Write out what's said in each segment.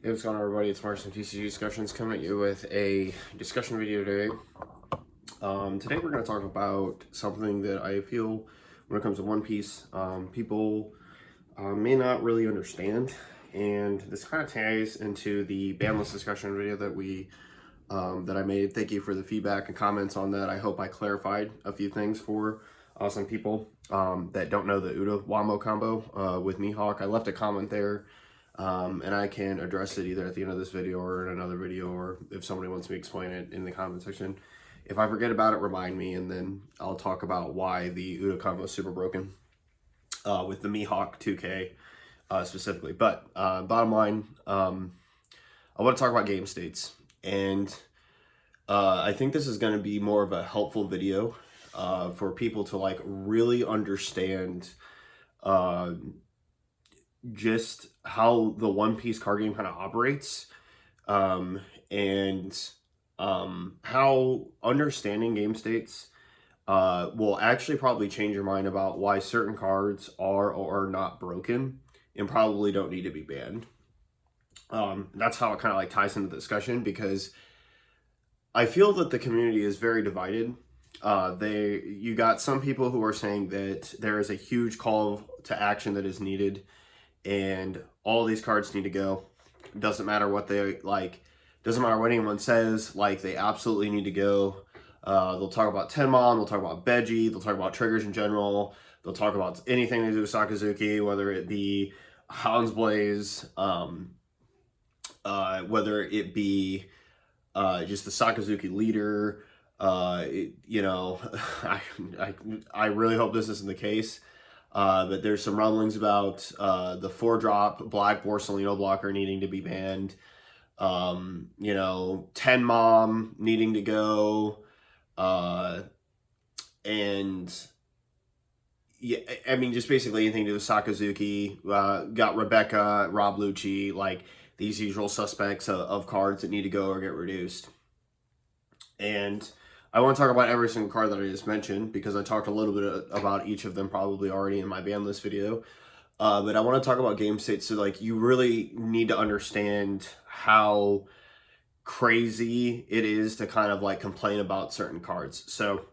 Hey, what's going on, everybody? It's Mark from TCG Discussions coming at you with a discussion video today. Today we're going to talk about something that I feel when it comes to One Piece, people may not really understand, and this kind of ties into the ban list discussion video that I made. Thank you for the feedback and comments on that. I hope I clarified a few things for some people that don't know the Uda Wamo combo with Mihawk. I left a comment there. And I can address it either at the end of this video or in another video, or if somebody wants me to explain it in the comment section. If I forget about it, remind me, and then I'll talk about why the Uda combo is super broken with the Mihawk 2K specifically. But bottom line, I want to talk about game states, and I think this is going to be more of a helpful video for people to like really understand just how the One Piece card game kind of operates, and how understanding game states will actually probably change your mind about why certain cards are or are not broken and probably don't need to be banned. That's how it kind of like ties into the discussion, because I feel that the community is very divided. You got some people who are saying that there is a huge call to action that is needed, and all these cards need to go. Doesn't matter what they like. Doesn't matter what anyone says. Like, they absolutely need to go. They'll talk about Tenmon. They'll talk about Beji. They'll talk about triggers in general. They'll talk about anything to do with Sakazuki, whether it be Hans Blaze, whether it be just the Sakazuki leader. You know, I really hope this isn't the case. But there's some rumblings about the 4-drop Black Borsalino blocker needing to be banned. You know, Tenmon needing to go. And yeah, I mean, just basically anything to do with Sakazuki. Got Rebecca, Rob Lucci, like these usual suspects of cards that need to go or get reduced. And I want to talk about every single card that I just mentioned, because I talked a little bit about each of them probably already in my ban list video. But I want to talk about game states, so like you really need to understand how crazy it is to kind of like complain about certain cards. So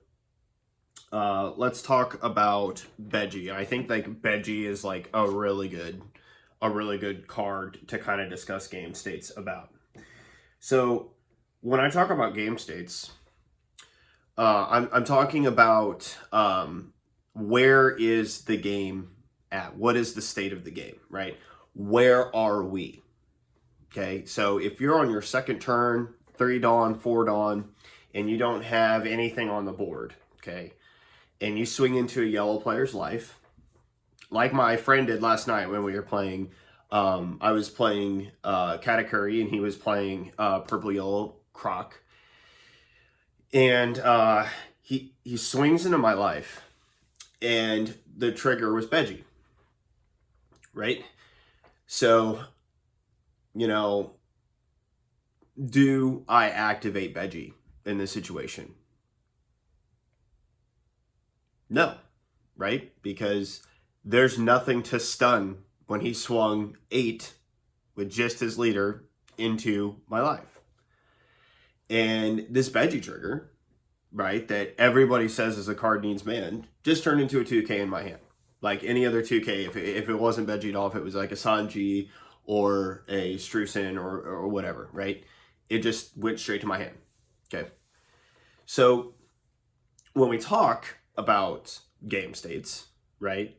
let's talk about Beji. I think like Beji is like a really good card to kind of discuss game states about. So when I talk about game states, I'm talking about where is the game at? What is the state of the game, right? Where are we? Okay, so if you're on your second turn, 3 Dawn, 4 Dawn, and you don't have anything on the board, okay, and you swing into a yellow player's life, like my friend did last night when we were playing. I was playing Katakuri, and he was playing Purple Yellow Croc. And he swings into my life, and the trigger was Beji, right? So, you know, do I activate Beji in this situation? No, right? Because there's nothing to stun when he swung 8 with just his leader into my life. And this Beji trigger, right, that everybody says is a card needs banned, just turned into a 2K in my hand. Like any other 2K, if it wasn't Beji at all, if it was like a Sanji or a Strusen or whatever, right? It just went straight to my hand, okay? So when we talk about game states, right,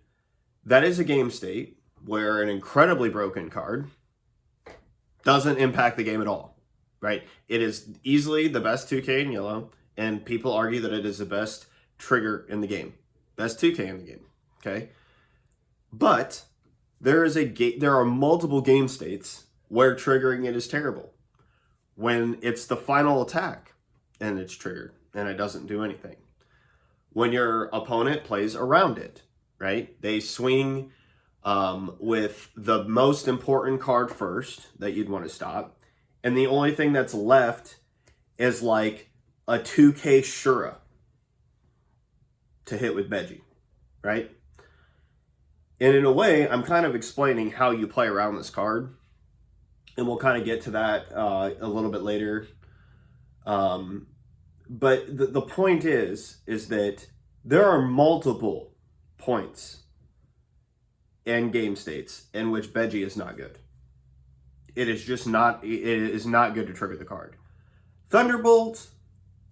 that is a game state where an incredibly broken card doesn't impact the game at all. Right? It is easily the best 2K in yellow, and people argue that it is the best trigger in the game. Best 2K in the game, okay? But there are multiple game states where triggering it is terrible. When it's the final attack and it's triggered and it doesn't do anything. When your opponent plays around it, right? They swing with the most important card first that you'd want to stop, and the only thing that's left is like a 2K Shura to hit with Beji, right? And in a way, I'm kind of explaining how you play around this card and we'll kind of get to that a little bit later. But the point is that there are multiple points and game states in which Beji is not good. It is just not. It is not good to trigger the card. Thunderbolt,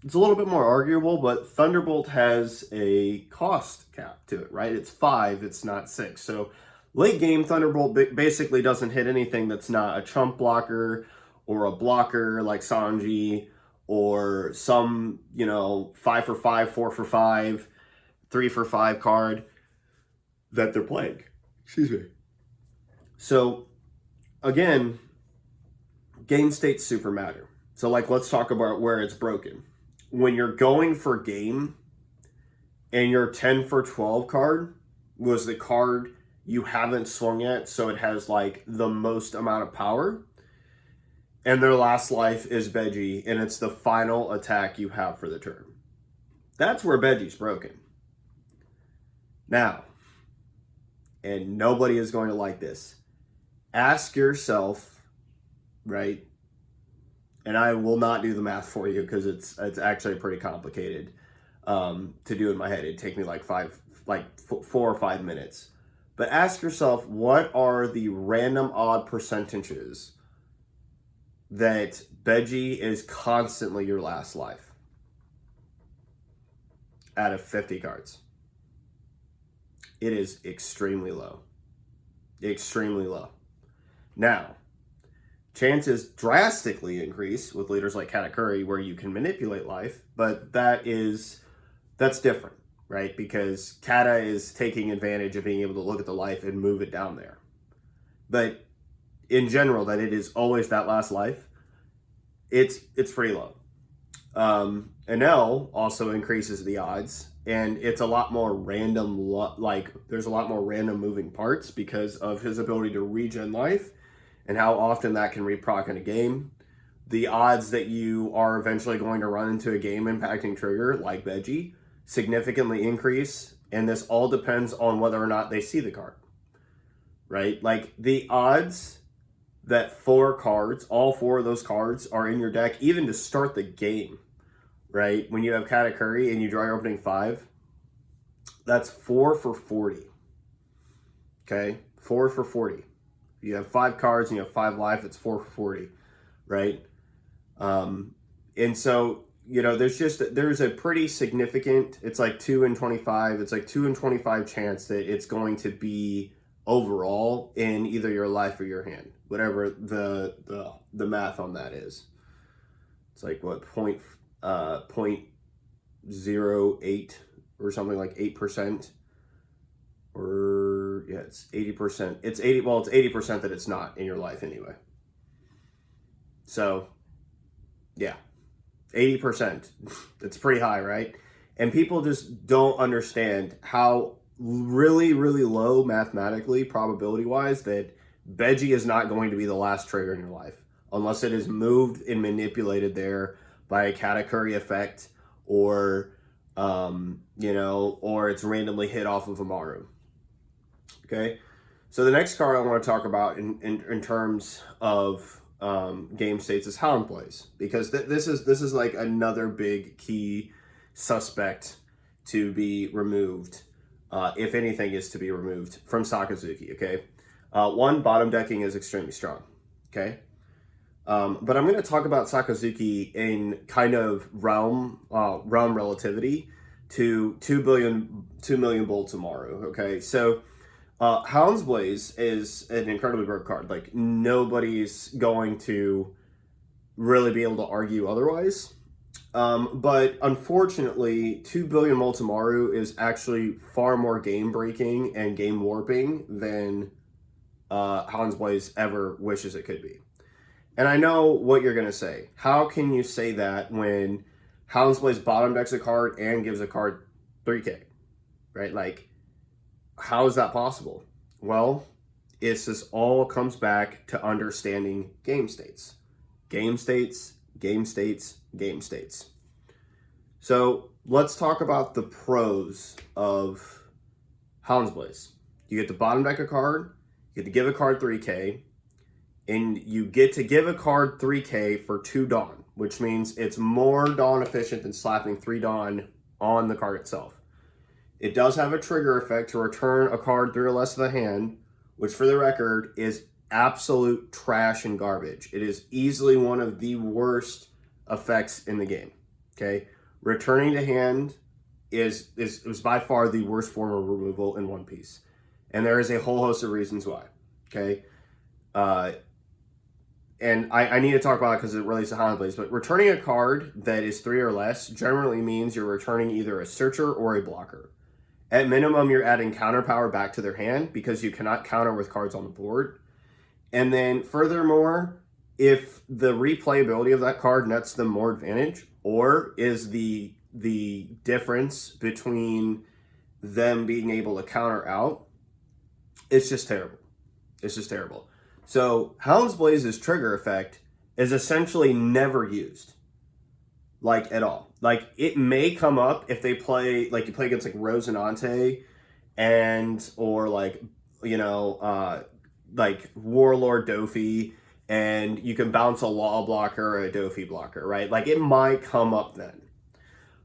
it's a little bit more arguable, but Thunderbolt has a cost cap to it, right? It's 5, it's not 6. So late game, Thunderbolt basically doesn't hit anything that's not a chump blocker or a blocker like Sanji or some, 5 for 5, 4 for 5, 3 for 5 card that they're playing. Excuse me. So again, game states super matter. So let's talk about where it's broken. When you're going for game and your 10 for 12 card was the card you haven't swung yet, so it has the most amount of power, and their last life is Beji, and it's the final attack you have for the turn. That's where Beji's broken. Now, and nobody is going to like this, ask yourself, right? And I will not do the math for you because it's actually pretty complicated to do in my head. It'd take me 4 or 5 minutes. But ask yourself, what are the random odd percentages that Beji is constantly your last life out of 50 cards? It is extremely low. Extremely low. Now, chances drastically increase with leaders like Katakuri where you can manipulate life, but that's different, right? Because Kata is taking advantage of being able to look at the life and move it down there. But in general, that it is always that last life, it's pretty low. Enel also increases the odds, and it's a lot more random, there's a lot more random moving parts because of his ability to regen life and how often that can reproc in a game. The odds that you are eventually going to run into a game impacting trigger like Beji significantly increase, and this all depends on whether or not they see the card, right? The odds that all 4 of those cards are in your deck, even to start the game, right? When you have Katakuri and you draw your opening 5, that's 4 for 40. Okay, 4 for 40. You have 5 cards and you have 5 life, it's 4 for 40, right? And so, there's a pretty significant, it's 2 in 25, it's 2 in 25 chance that it's going to be overall in either your life or your hand, whatever the math on that is. It's point 0.08 or something, 8%. Or yeah, it's 80%. It's 80% that it's not in your life anyway. So yeah, 80%. It's pretty high, right? And people just don't understand how really, really low mathematically, probability wise, that Beji is not going to be the last trigger in your life unless it is moved and manipulated there by a Katakuri effect or or it's randomly hit off of Amaru. Okay, so the next card I want to talk about in terms of game states is Hound Blaze, because this is another big key suspect to be removed, if anything is to be removed from Sakazuki. Okay, one, bottom decking is extremely strong. Okay, but I'm going to talk about Sakazuki in kind of realm relativity to 2 million bolts Amaru. Okay, so Hound's Blaze is an incredibly broke card. Nobody's going to really be able to argue otherwise. But unfortunately, 2 billion Multimaru is actually far more game breaking and game warping than Hound's Blaze ever wishes it could be. And I know what you're going to say. How can you say that when Hound's Blaze bottom decks a card and gives a card 3k? Right? How is that possible? Well, it's just all comes back to understanding game states. Game states, game states, game states. So let's talk about the pros of Hound's Blaze. You get to bottom deck a card, you get to give a card 3k, and you get to give a card 3K for 2 Dawn, which means it's more Dawn efficient than slapping 3 Dawn on the card itself. It does have a trigger effect to return a card 3 or less of the hand, which for the record is absolute trash and garbage. It is easily one of the worst effects in the game. Okay, returning to hand is by far the worst form of removal in One Piece, and there is a whole host of reasons why. Okay, and I need to talk about it because it relates to Howling Blaze. But returning a card that is 3 or less generally means you're returning either a searcher or a blocker. At minimum, you're adding counter power back to their hand because you cannot counter with cards on the board. And then furthermore, if the replayability of that card nets them more advantage, or is the difference between them being able to counter out, it's just terrible. It's just terrible. So Hound's Blaze's trigger effect is essentially never used, like at all. Like it may come up if they play, like you play against like Rosinante and or like, you know, like Warlord Dofi, and you can bounce a Law blocker or a Dofi blocker, right? Like it might come up then,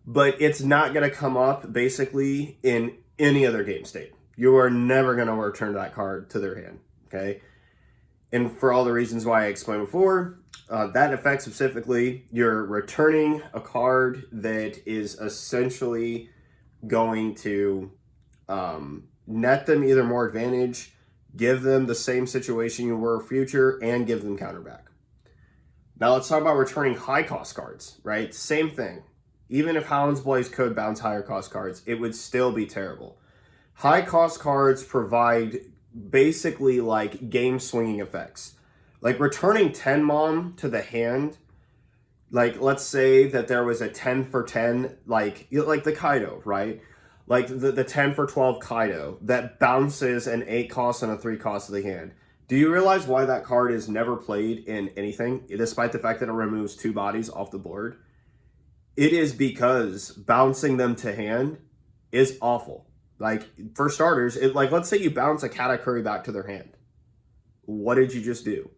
but it's not going to come up basically in any other game state. You are never going to return that card to their hand, okay? And for all the reasons why I explained before, that effect specifically, you're returning a card that is essentially going to net them either more advantage, give them the same situation you were future, and give them counter back. Now let's talk about returning high cost cards, right? Same thing. Even if Hound's Blaze could bounce higher cost cards, it would still be terrible. High cost cards provide basically like game swinging effects. Like returning 10 Mom to the hand, like let's say that there was a 10 for 10, like the Kaido, right? Like the 10 for 12 Kaido that bounces an 8 cost and a 3 cost to the hand. Do you realize why that card is never played in anything, despite the fact that it removes 2 bodies off the board? It is because bouncing them to hand is awful. Like, for starters, like let's say you bounce a Katakuri back to their hand. What did you just do?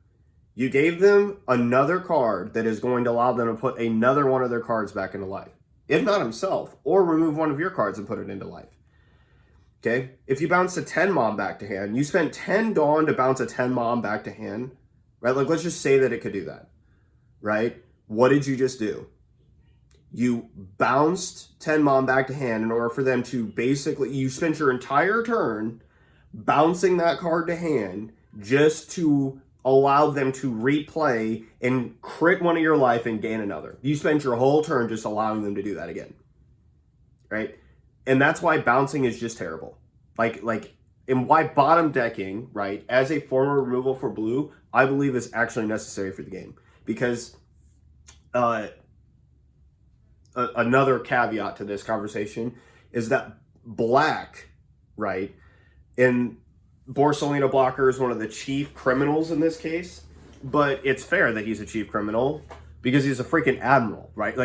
You gave them another card that is going to allow them to put another one of their cards back into life. If not himself, or remove one of your cards and put it into life. Okay? If you bounce a 10 Mom back to hand, you spent 10 Dawn to bounce a 10 Mom back to hand, right? Like, let's just say that it could do that, right? What did you just do? You bounced 10 Mom back to hand in order for them to basically, you spent your entire turn bouncing that card to hand just to allow them to replay and crit one of your life and gain another. You spent your whole turn just allowing them to do that again, right? And that's why bouncing is just terrible. And why bottom decking, right, as a form of removal for blue, I believe is actually necessary for the game. Because another caveat to this conversation is that black, right, in Borsalino blocker is one of the chief criminals in this case, but it's fair that he's a chief criminal because he's a freaking admiral, right?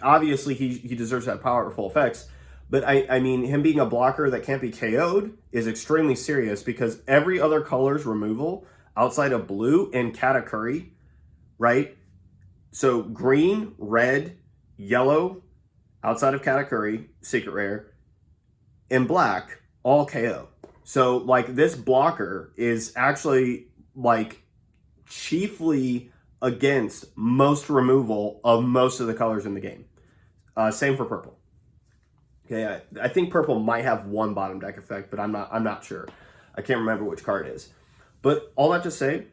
Obviously he deserves to have powerful effects, but I mean, him being a blocker that can't be KO'd is extremely serious because every other color's removal outside of blue and Katakuri, right? So green, red, yellow, outside of Katakuri, secret rare, and black, all KO. So, like, this blocker is actually, like, chiefly against most removal of most of the colors in the game. Same for purple. Okay, I think purple might have one bottom deck effect, but I'm not sure. I can't remember which card it is. But all that to say,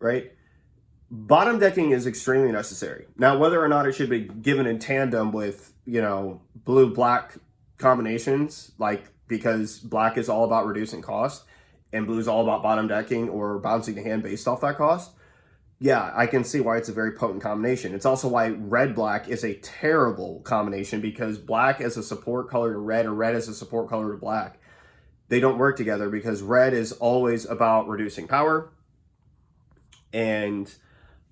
right, bottom decking is extremely necessary. Now, whether or not it should be given in tandem with, you know, blue-black combinations, like, because black is all about reducing cost and blue is all about bottom decking or bouncing the hand based off that cost, yeah, I can see why it's a very potent combination. It's also why red-black is a terrible combination because black as a support color to red or red as a support color to black, they don't work together because red is always about reducing power and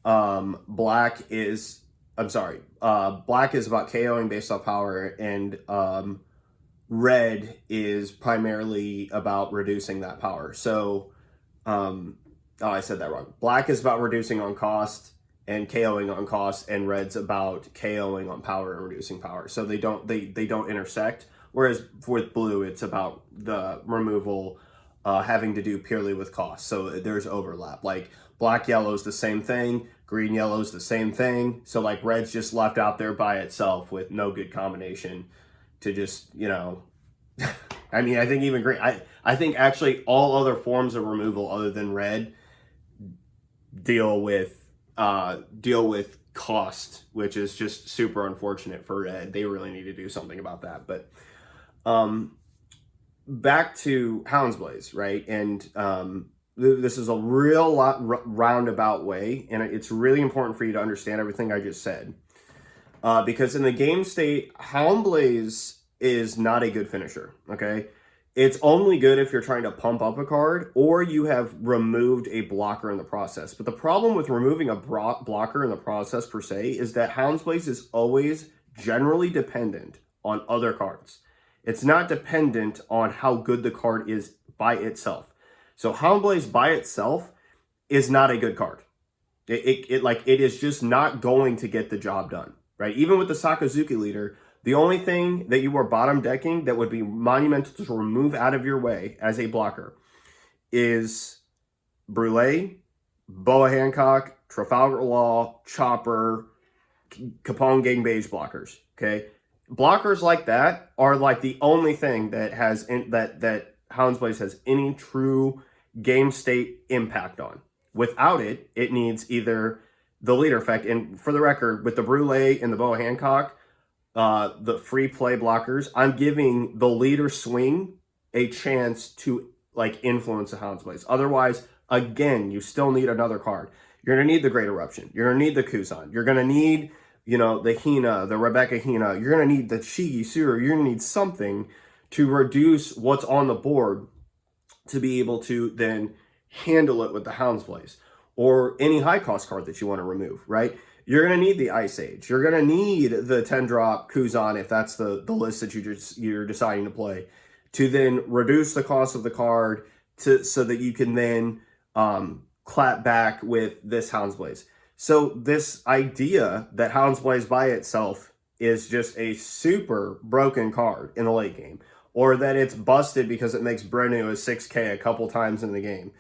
black is about KOing based off power, and red is primarily about reducing that power. So Oh, I said that wrong. Black is about reducing on cost and KOing on cost, and red's about KOing on power and reducing power. So they don't intersect. Whereas with blue, it's about the removal having to do purely with cost. So there's overlap. Like black yellow's the same thing, green yellow's the same thing. So like red's just left out there by itself with no good combination to just, you know, I mean, I think even green, I think actually all other forms of removal other than red deal with cost, which is just super unfortunate for red. They really need to do something about that. But back to Houndsblaze, right? And this is a real roundabout way, and it's really important for you to understand everything I just said. Because in the game state, Houndblaze is not a good finisher, okay? It's only good if you're trying to pump up a card or you have removed a blocker in the process. But the problem with removing a blocker in the process per se is that Houndsblaze is always generally dependent on other cards. It's not dependent on how good the card is by itself. So Houndblaze by itself is not a good card. It is just not going to get the job done, right? Even with the Sakazuki leader, the only thing that you are bottom decking that would be monumental to remove out of your way as a blocker is Brule, Boa Hancock, Trafalgar Law, Chopper, Capone Gang Beige blockers, okay? Blockers like that are like the only thing that has that Houndsblaze has any true game state impact on. Without it, it needs either the leader effect, and for the record, with the Brule and the Boa Hancock, the free play blockers, I'm giving the leader swing a chance to like influence the Houndsblaze. Otherwise, again, you still need another card. You're gonna need the Great Eruption. You're gonna need the Kuzan. You're gonna need, you know, the Hina, the Rebecca Hina. You're gonna need the Shigi Suru. You're gonna need something to reduce what's on the board to be able to then handle it with the Houndsblaze or any high cost card that you want to remove, right? You're going to need the Ice Age. You're going to need the 10-drop Kuzan, if that's the list that you're deciding to play, to then reduce the cost of the card so that you can then clap back with this Houndsblaze. So this idea that Houndsblaze by itself is just a super broken card in the late game, or that it's busted because it makes Brenu a 6K a couple times in the game,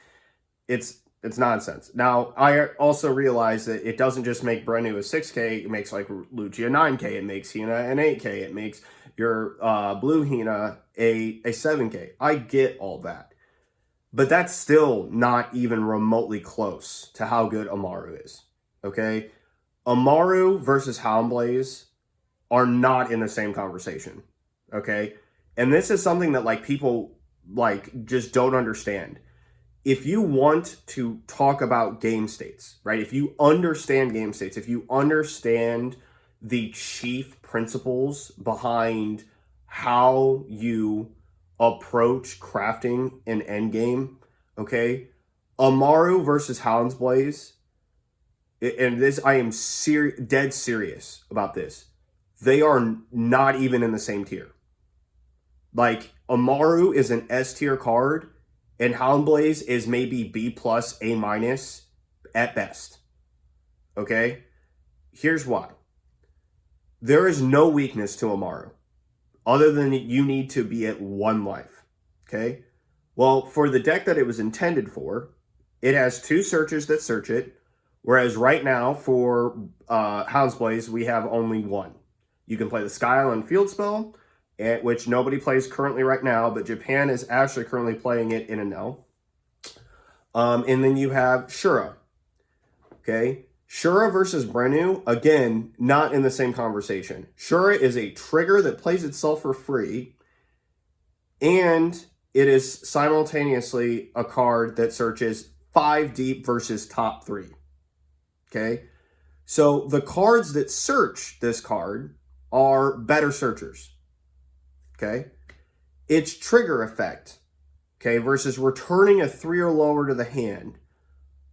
it's nonsense. Now, I also realize that it doesn't just make Brenu a 6K, it makes like Lucia 9K, it makes Hina an 8K, it makes your blue Hina a 7K. I get all that. But that's still not even remotely close to how good Amaru is, okay? Amaru versus Houndblaze are not in the same conversation, okay? And this is something that like people like just don't understand. If you want to talk about game states, right? If you understand game states, if you understand the chief principles behind how you approach crafting an endgame, okay? Amaru versus Houndsblaze, and this, I am dead serious about this. They are not even in the same tier. Like, Amaru is an S tier card, and Houndblaze is maybe B+, A- at best. Okay? Here's why. There is no weakness to Amaru, other than you need to be at 1 life. Okay? Well, for the deck that it was intended for, it has 2 searches that search it, whereas right now for Houndsblaze, we have only 1. You can play the Sky Island Field Spell, which nobody plays currently right now, but Japan is actually currently playing it in a no. And then you have Shura. Okay? Shura versus Brenu, again, not in the same conversation. Shura is a trigger that plays itself for free, and it is simultaneously a card that searches 5 deep versus top 3. Okay? So the cards that search this card are better searchers. Okay? Its trigger effect, okay, versus returning a 3 or lower to the hand,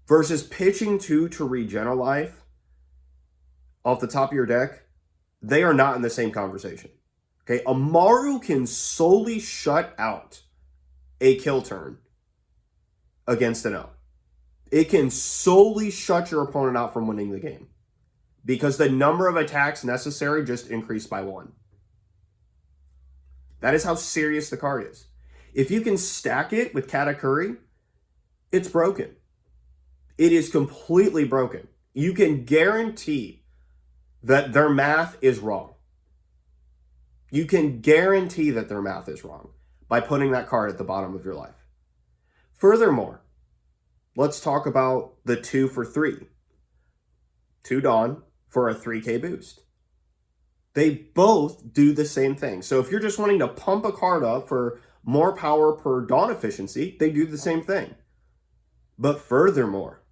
versus pitching 2 to regen a life off the top of your deck, they are not in the same conversation. Okay? Amaru can solely shut out a kill turn against an O. it can solely shut your opponent out from winning the game because the number of attacks necessary just increased by 1. That is how serious the card is. If you can stack it with Katakuri, it's broken. It is completely broken. You can guarantee that their math is wrong. You can guarantee that their math is wrong by putting that card at the bottom of your life. Furthermore, let's talk about the 2 for 3. 2 Dawn for a 3k boost. They both do the same thing. So if you're just wanting to pump a card up for more power per Dawn efficiency, they do the same thing. But furthermore,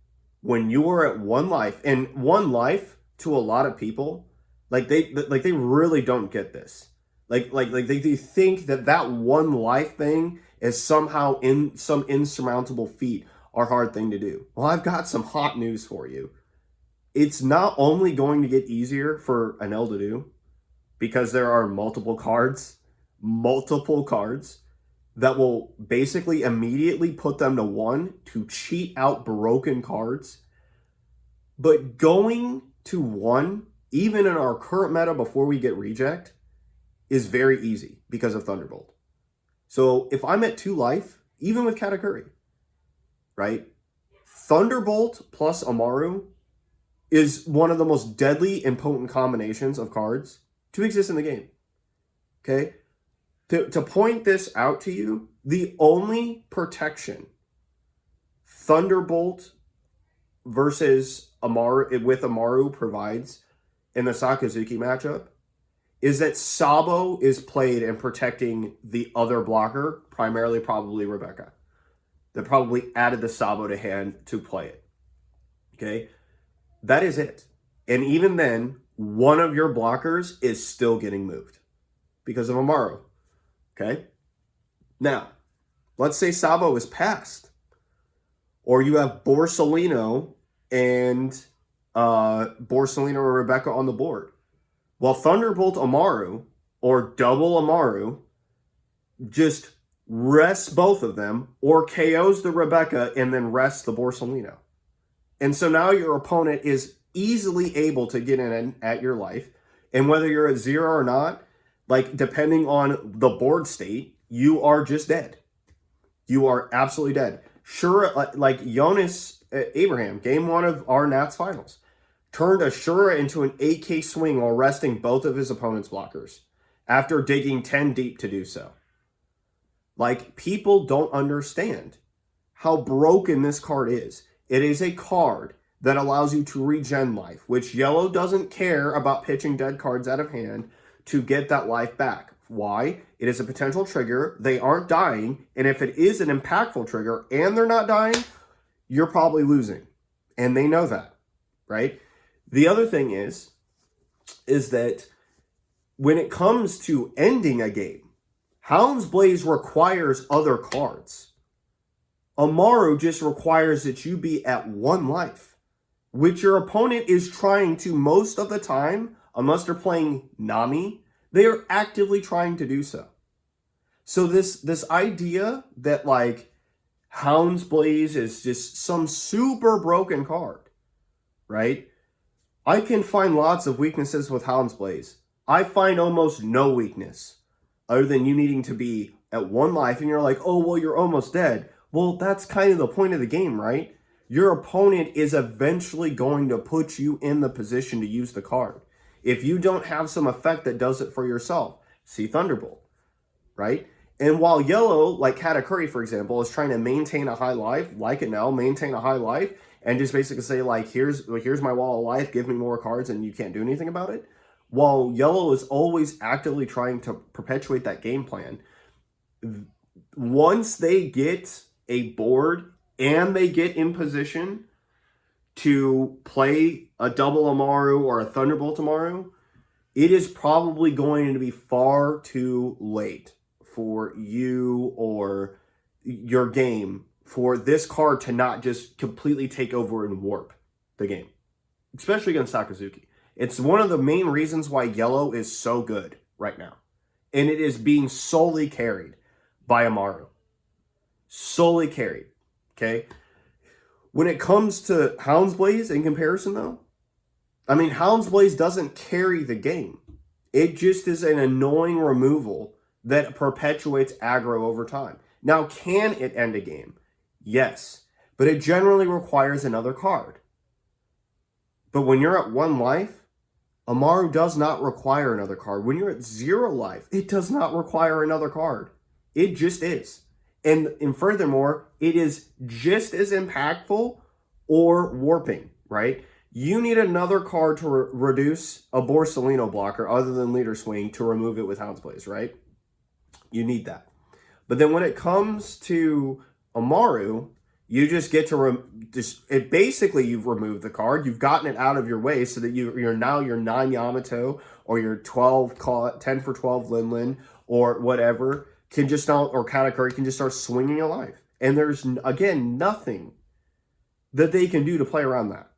when you are at 1 life, and 1 life to a lot of people, they really don't get this. They think that 1 life thing is somehow in some insurmountable feat or hard thing to do. Well, I've got some hot news for you. It's not only going to get easier for Enel to do, because there are multiple cards that will basically immediately put them to 1 to cheat out broken cards. But going to 1, even in our current meta before we get reject, is very easy because of Thunderbolt. So if I'm at 2 life, even with Katakuri, right? Thunderbolt plus Amaru is one of the most deadly and potent combinations of cards to exist in the game. Okay? To point this out to you, the only protection Thunderbolt versus Amaru provides in the Sakazuki matchup is that Sabo is played and protecting the other blocker, primarily probably Rebecca. That probably added the Sabo to hand to play it. Okay? That is it. And even then, one of your blockers is still getting moved because of Amaru. Okay? Now, let's say Sabo is passed. Or you have Borsalino and Borsalino or Rebecca on the board. Well, Thunderbolt Amaru or double Amaru just rests both of them or KOs the Rebecca and then rests the Borsalino. And so now your opponent is easily able to get in at your life. And whether you're at 0 or not, depending on the board state, you are just dead. You are absolutely dead. Sure, like Jonas Abraham, game 1 of our Nats finals, turned Ashura into an 8k swing while resting both of his opponent's blockers after digging 10 deep to do so. People don't understand how broken this card is. It is a card that allows you to regen life, which yellow doesn't care about pitching dead cards out of hand to get that life back. Why? It is a potential trigger. They aren't dying. And if it is an impactful trigger and they're not dying, you're probably losing. And they know that, right? The other thing is that when it comes to ending a game, Hound's Blaze requires other cards. Amaru just requires that you be at 1 life, which your opponent is trying to most of the time, unless they're playing Nami, they are actively trying to do so. So this idea that Hound's Blaze is just some super broken card, right? I can find lots of weaknesses with Hound's Blaze. I find almost no weakness other than you needing to be at 1 life and you're like, oh, well, you're almost dead. Well, that's kind of the point of the game, right? Your opponent is eventually going to put you in the position to use the card. If you don't have some effect that does it for yourself, see Thunderbolt, right? And while yellow, like Katakuri, for example, is trying to maintain a high life, like Enel, maintain a high life, and just basically say, here's my wall of life, give me more cards, and you can't do anything about it. While yellow is always actively trying to perpetuate that game plan, once they get a board and they get in position to play a double Amaru or a Thunderbolt Amaru, it is probably going to be far too late for you or your game for this card to not just completely take over and warp the game, especially against Sakazuki. It's one of the main reasons why yellow is so good right now. And it is being solely carried by Amaru. Solely carried, okay? When it comes to Hound's Blaze in comparison, though, I mean, Hound's Blaze doesn't carry the game. It just is an annoying removal that perpetuates aggro over time. Now, can it end a game? Yes, but it generally requires another card. But when you're at 1 life, Amaru does not require another card. When you're at 0 life, it does not require another card. It just is. And furthermore, it is just as impactful or warping, right? You need another card to reduce a Borsalino blocker other than Leader Swing to remove it with Hound's Blaze, right? You need that. But then when it comes to Amaru, you just get to basically you've removed the card. You've gotten it out of your way so that you're now your 9 Yamato or your 10 for 12 Linlin or whatever can just start, or Katakuri can just start swinging a life. And there's, again, nothing that they can do to play around that.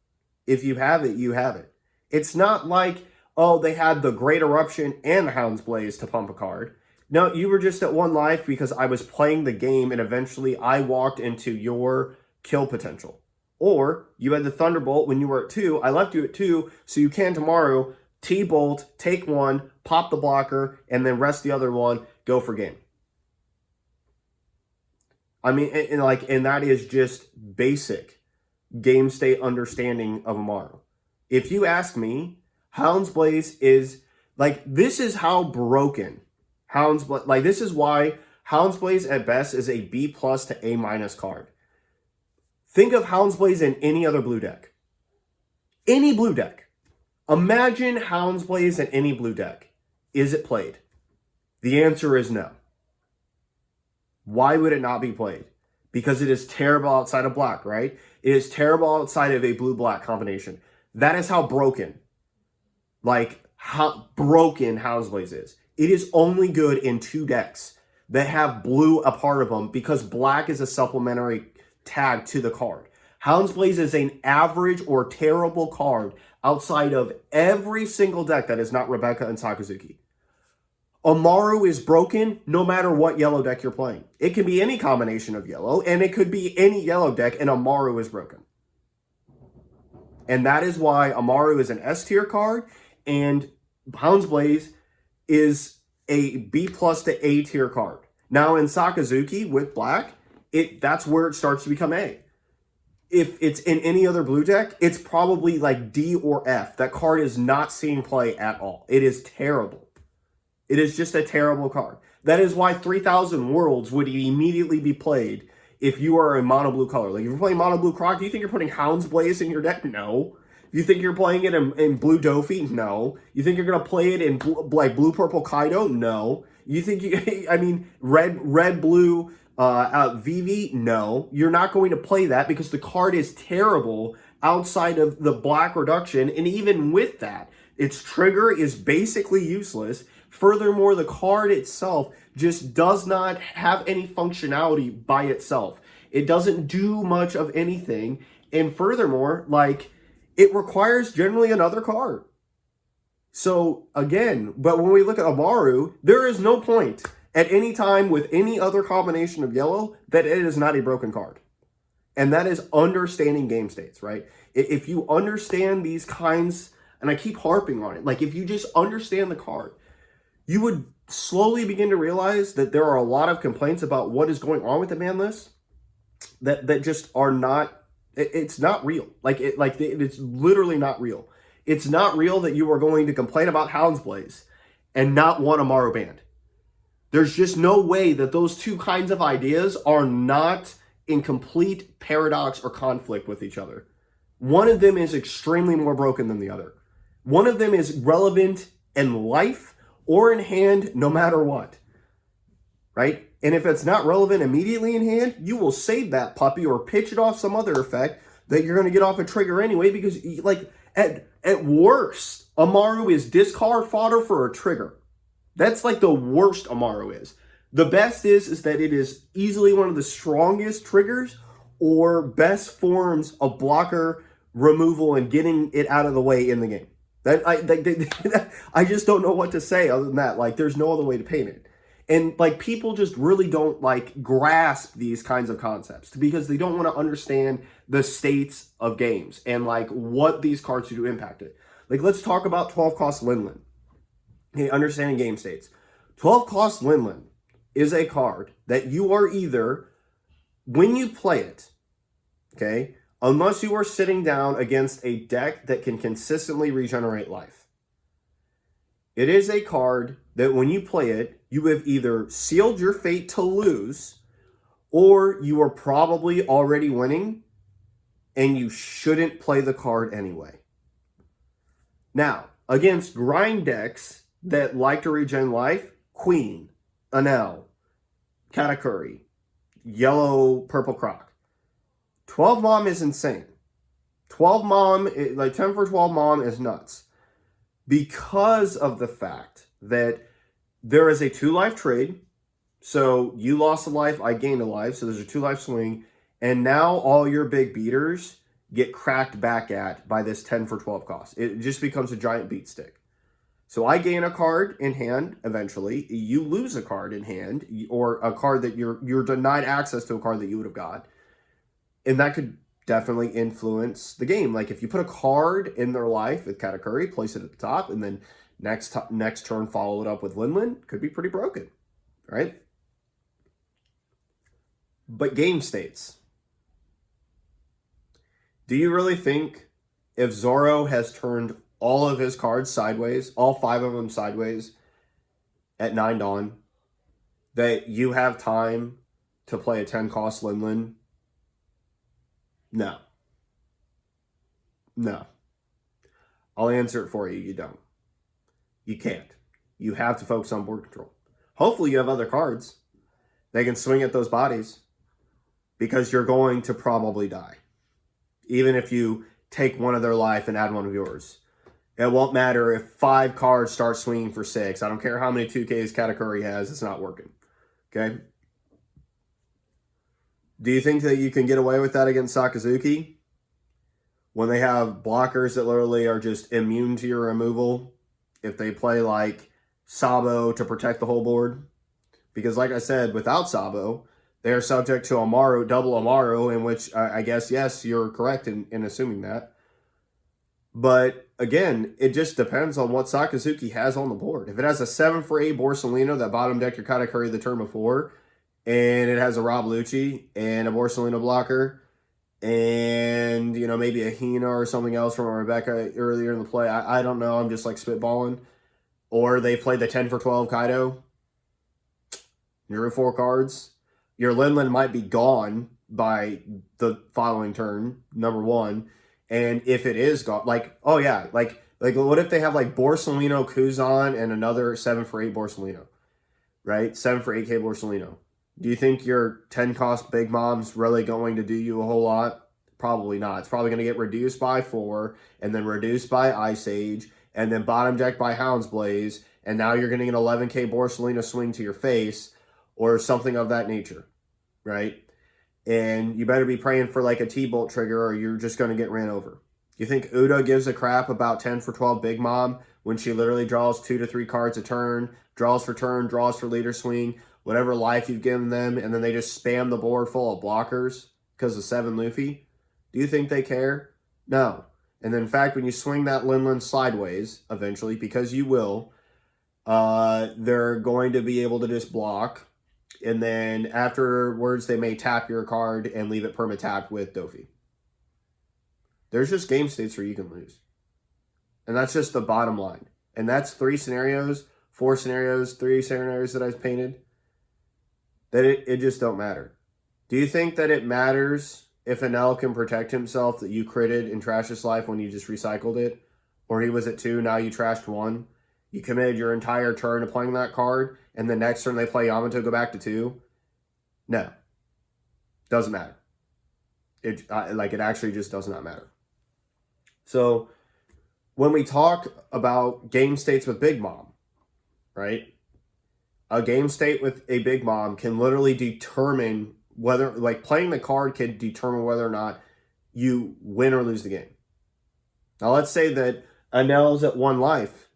If you have it, you have it. It's not like, oh, they had the Great Eruption and Hound's Blaze to pump a card. No, you were just at 1 life because I was playing the game and eventually I walked into your kill potential. Or you had the Thunderbolt when you were at 2. I left you at 2, so you can tomorrow T-Bolt, take 1, pop the blocker, and then rest the other one, go for game. I mean, and that is just basic game state understanding of Amaru. If you ask me, Hound's Blaze is, this is how broken Hound's Blaze, this is why Hound's Blaze at best is a B+ to A- card. Think of Hound's Blaze in any other blue deck. Any blue deck. Imagine Hound's Blaze in any blue deck. Is it played? The answer is no. Why would it not be played? Because it is terrible outside of black, right? It is terrible outside of a blue-black combination. That is how broken, how broken Hound's Blaze is. It is only good in 2 decks that have blue a part of them because black is a supplementary tag to the card. Hound's Blaze is an average or terrible card outside of every single deck that is not Rebecca and Sakazuki. Amaru is broken no matter what yellow deck you're playing. It can be any combination of yellow, and it could be any yellow deck, and Amaru is broken. And that is why Amaru is an S tier card, and Hound's Blaze is a B+ to A tier card. Now in Sakazuki with black, that's where it starts to become A. If it's in any other blue deck, it's probably like D or F. That card is not seeing play at all. It is terrible. It is just a terrible card. That is why 3000 Worlds would immediately be played if you are a mono blue color. If you're playing mono blue Croc, do you think you're putting Hound's Blaze in your deck? No. You think you're playing it in blue Dofi? No. You think you're going to play it in blue purple Kaido? No. You think red blue Vivi? No. You're not going to play that because the card is terrible outside of the black reduction. And even with that, its trigger is basically useless. Furthermore, the card itself just does not have any functionality by itself. It doesn't do much of anything. And furthermore, it requires generally another card. So again, but when we look at Amaru, there is no point at any time with any other combination of yellow that it is not a broken card. And that is understanding game states, right? If you understand these kinds, and I keep harping on it, if you just understand the card, you would slowly begin to realize that there are a lot of complaints about what is going on with the ban list that just are not, it's not real. It's literally not real. It's not real that you are going to complain about Hound's Blaze and not want Amaru banned. There's just no way that those two kinds of ideas are not in complete paradox or conflict with each other. One of them is extremely more broken than the other. One of them is relevant in life or in hand, no matter what, right? And if it's not relevant immediately in hand, you will save that puppy or pitch it off some other effect that you're going to get off a trigger anyway, because at worst, Amaru is discard fodder for a trigger. That's the worst Amaru is. The best is that it is easily one of the strongest triggers or best forms of blocker removal and getting it out of the way in the game. I just don't know what to say other than that. There's no other way to paint it. And like people just really don't like grasp these kinds of concepts because they don't want to understand the states of games and like what these cards do to impact it. Like let's talk about 12 cost Linlen. Okay, understanding game states. 12 cost Linlen is a card that you are either, when you play it, okay, unless you are sitting down against a deck that can consistently regenerate life. It is a card that when you play it, you have either sealed your fate to lose or you are probably already winning and you shouldn't play the card anyway. Now, against grind decks that like to regen life, Queen, Anel, Katakuri, Yellow Purple Croc. 12 Mom is insane. 12 Mom, like 10 for 12 Mom is nuts. Because of the fact that there is a 2-life trade. So you lost a life, I gained a life. So there's a 2-life swing. And now all your big beaters get cracked back at by this 10 for 12 cost. It just becomes a giant beat stick. So I gain a card in hand eventually. You lose a card in hand, or a card that you're denied access to a card that you would have got. And that could definitely influence the game. Like if you put a card in their life with Katakuri, place it at the top, and then next turn follow it up with Linlen, could be pretty broken, right? But game states. Do you really think if Zoro has turned all of his cards sideways, all 5 of them sideways at 9 Dawn, that you have time to play a 10 cost Linlen? No. No. I'll answer it for you. You don't. You can't. You have to focus on board control. Hopefully you have other cards that can swing at those bodies because you're going to probably die. Even if you take one of their life and add one of yours. It won't matter if 5 cards start swinging for 6. I don't care how many 2Ks Katakuri has. It's not working. Okay? Do you think that you can get away with that against Sakazuki? When they have blockers that literally are just immune to your removal? If they play like Sabo to protect the whole board? Because like I said, without Sabo, they are subject to Amaru, double Amaru, in which I guess, yes, you're correct in assuming that. But again, it just depends on what Sakazuki has on the board. If it has a 7 for 8 Borsalino that bottom decked your Katakuri the turn before, and it has a Rob Lucci and a Borsalino blocker, and, you know, maybe a Hina or something else from a Rebecca earlier in the play, I don't know, I'm just like spitballing. Or they played the 10 for 12 Kaido. Drew 4 cards. Your Linlen might be gone by the following turn, number 1. And if it is gone, like, oh yeah, like what if they have like Borsalino, Kuzan, and another 7 for 8 Borsalino, right? 7 for 8K Borsalino. Do you think your 10 cost Big Mom's really going to do you a whole lot? Probably not. It's probably going to get reduced by 4, and then reduced by Ice Age, and then bottom deck by Hound's Blaze, and now you're getting an 11K Borsalino swing to your face, or something of that nature, right? And you better be praying for like a T-bolt trigger or you're just going to get ran over. You think Uda gives a crap about 10 for 12 Big Mom when she literally draws 2 to 3 cards a turn, draws for turn, draws for leader swing, whatever life you've given them, and then they just spam the board full of blockers because of 7 Luffy? Do you think they care? No. And then in fact, when you swing that Linlen sideways, eventually, because you will, they're going to be able to just block. And then afterwards, they may tap your card and leave it perma-tapped with Dofi. There's just game states where you can lose. And that's just the bottom line. And that's 3 scenarios, 4 scenarios, 3 scenarios that I've painted. That it just don't matter. Do you think that it matters if Anel can protect himself that you critted in Trash's life when you just recycled it? Or he was at 2, now you trashed 1? You committed your entire turn to playing that card, and the next turn they play Yamato, go back to 2? No. Doesn't matter. It actually just does not matter. So, when we talk about game states with Big Mom, right? A game state with a Big Mom can literally determine whether, like, playing the card can determine whether or not you win or lose the game. Now, let's say that Anel's at 1 life,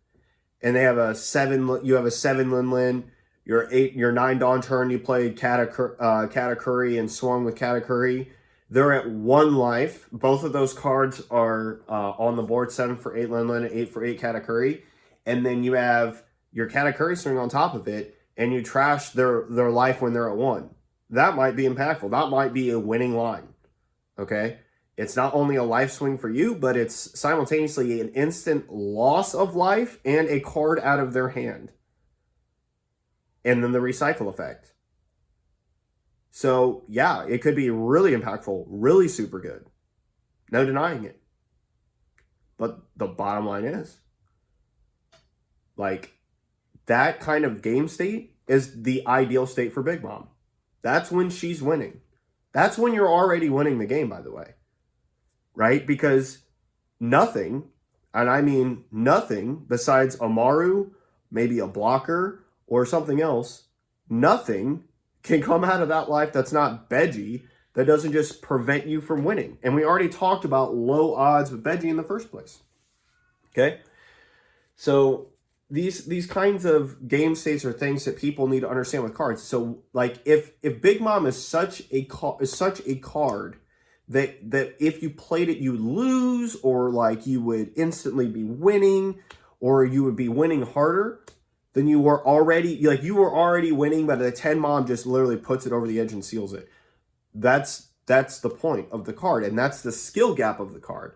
and they have a 7, you have a 7 Linlen, your 9 Dawn turn, you played Katakuri and swung with Katakuri. They're at 1 life. Both of those cards are on the board, 7 for 8 Lin and 8 for 8 Katakuri. And then you have your Katakuri string on top of it, and you trash their life when they're at 1. That might be impactful. That might be a winning line. Okay? It's not only a life swing for you, but it's simultaneously an instant loss of life and a card out of their hand. And then the recycle effect. So, yeah, it could be really impactful, really super good. No denying it. But the bottom line is, like, that kind of game state is the ideal state for Big Mom. That's when she's winning. That's when you're already winning the game, by the way. Right? Because nothing, and I mean nothing, besides Amaru, maybe a blocker, or something else, nothing can come out of that life that's not Beji, that doesn't just prevent you from winning. And we already talked about low odds with Beji in the first place. Okay? So these kinds of game states are things that people need to understand with cards. So like if Big Mom is such a card that if you played it you would lose, or like you would instantly be winning, or you would be winning harder, then you were already winning, but the 10 Mom just literally puts it over the edge and seals it. That's the point of the card, and that's the skill gap of the card.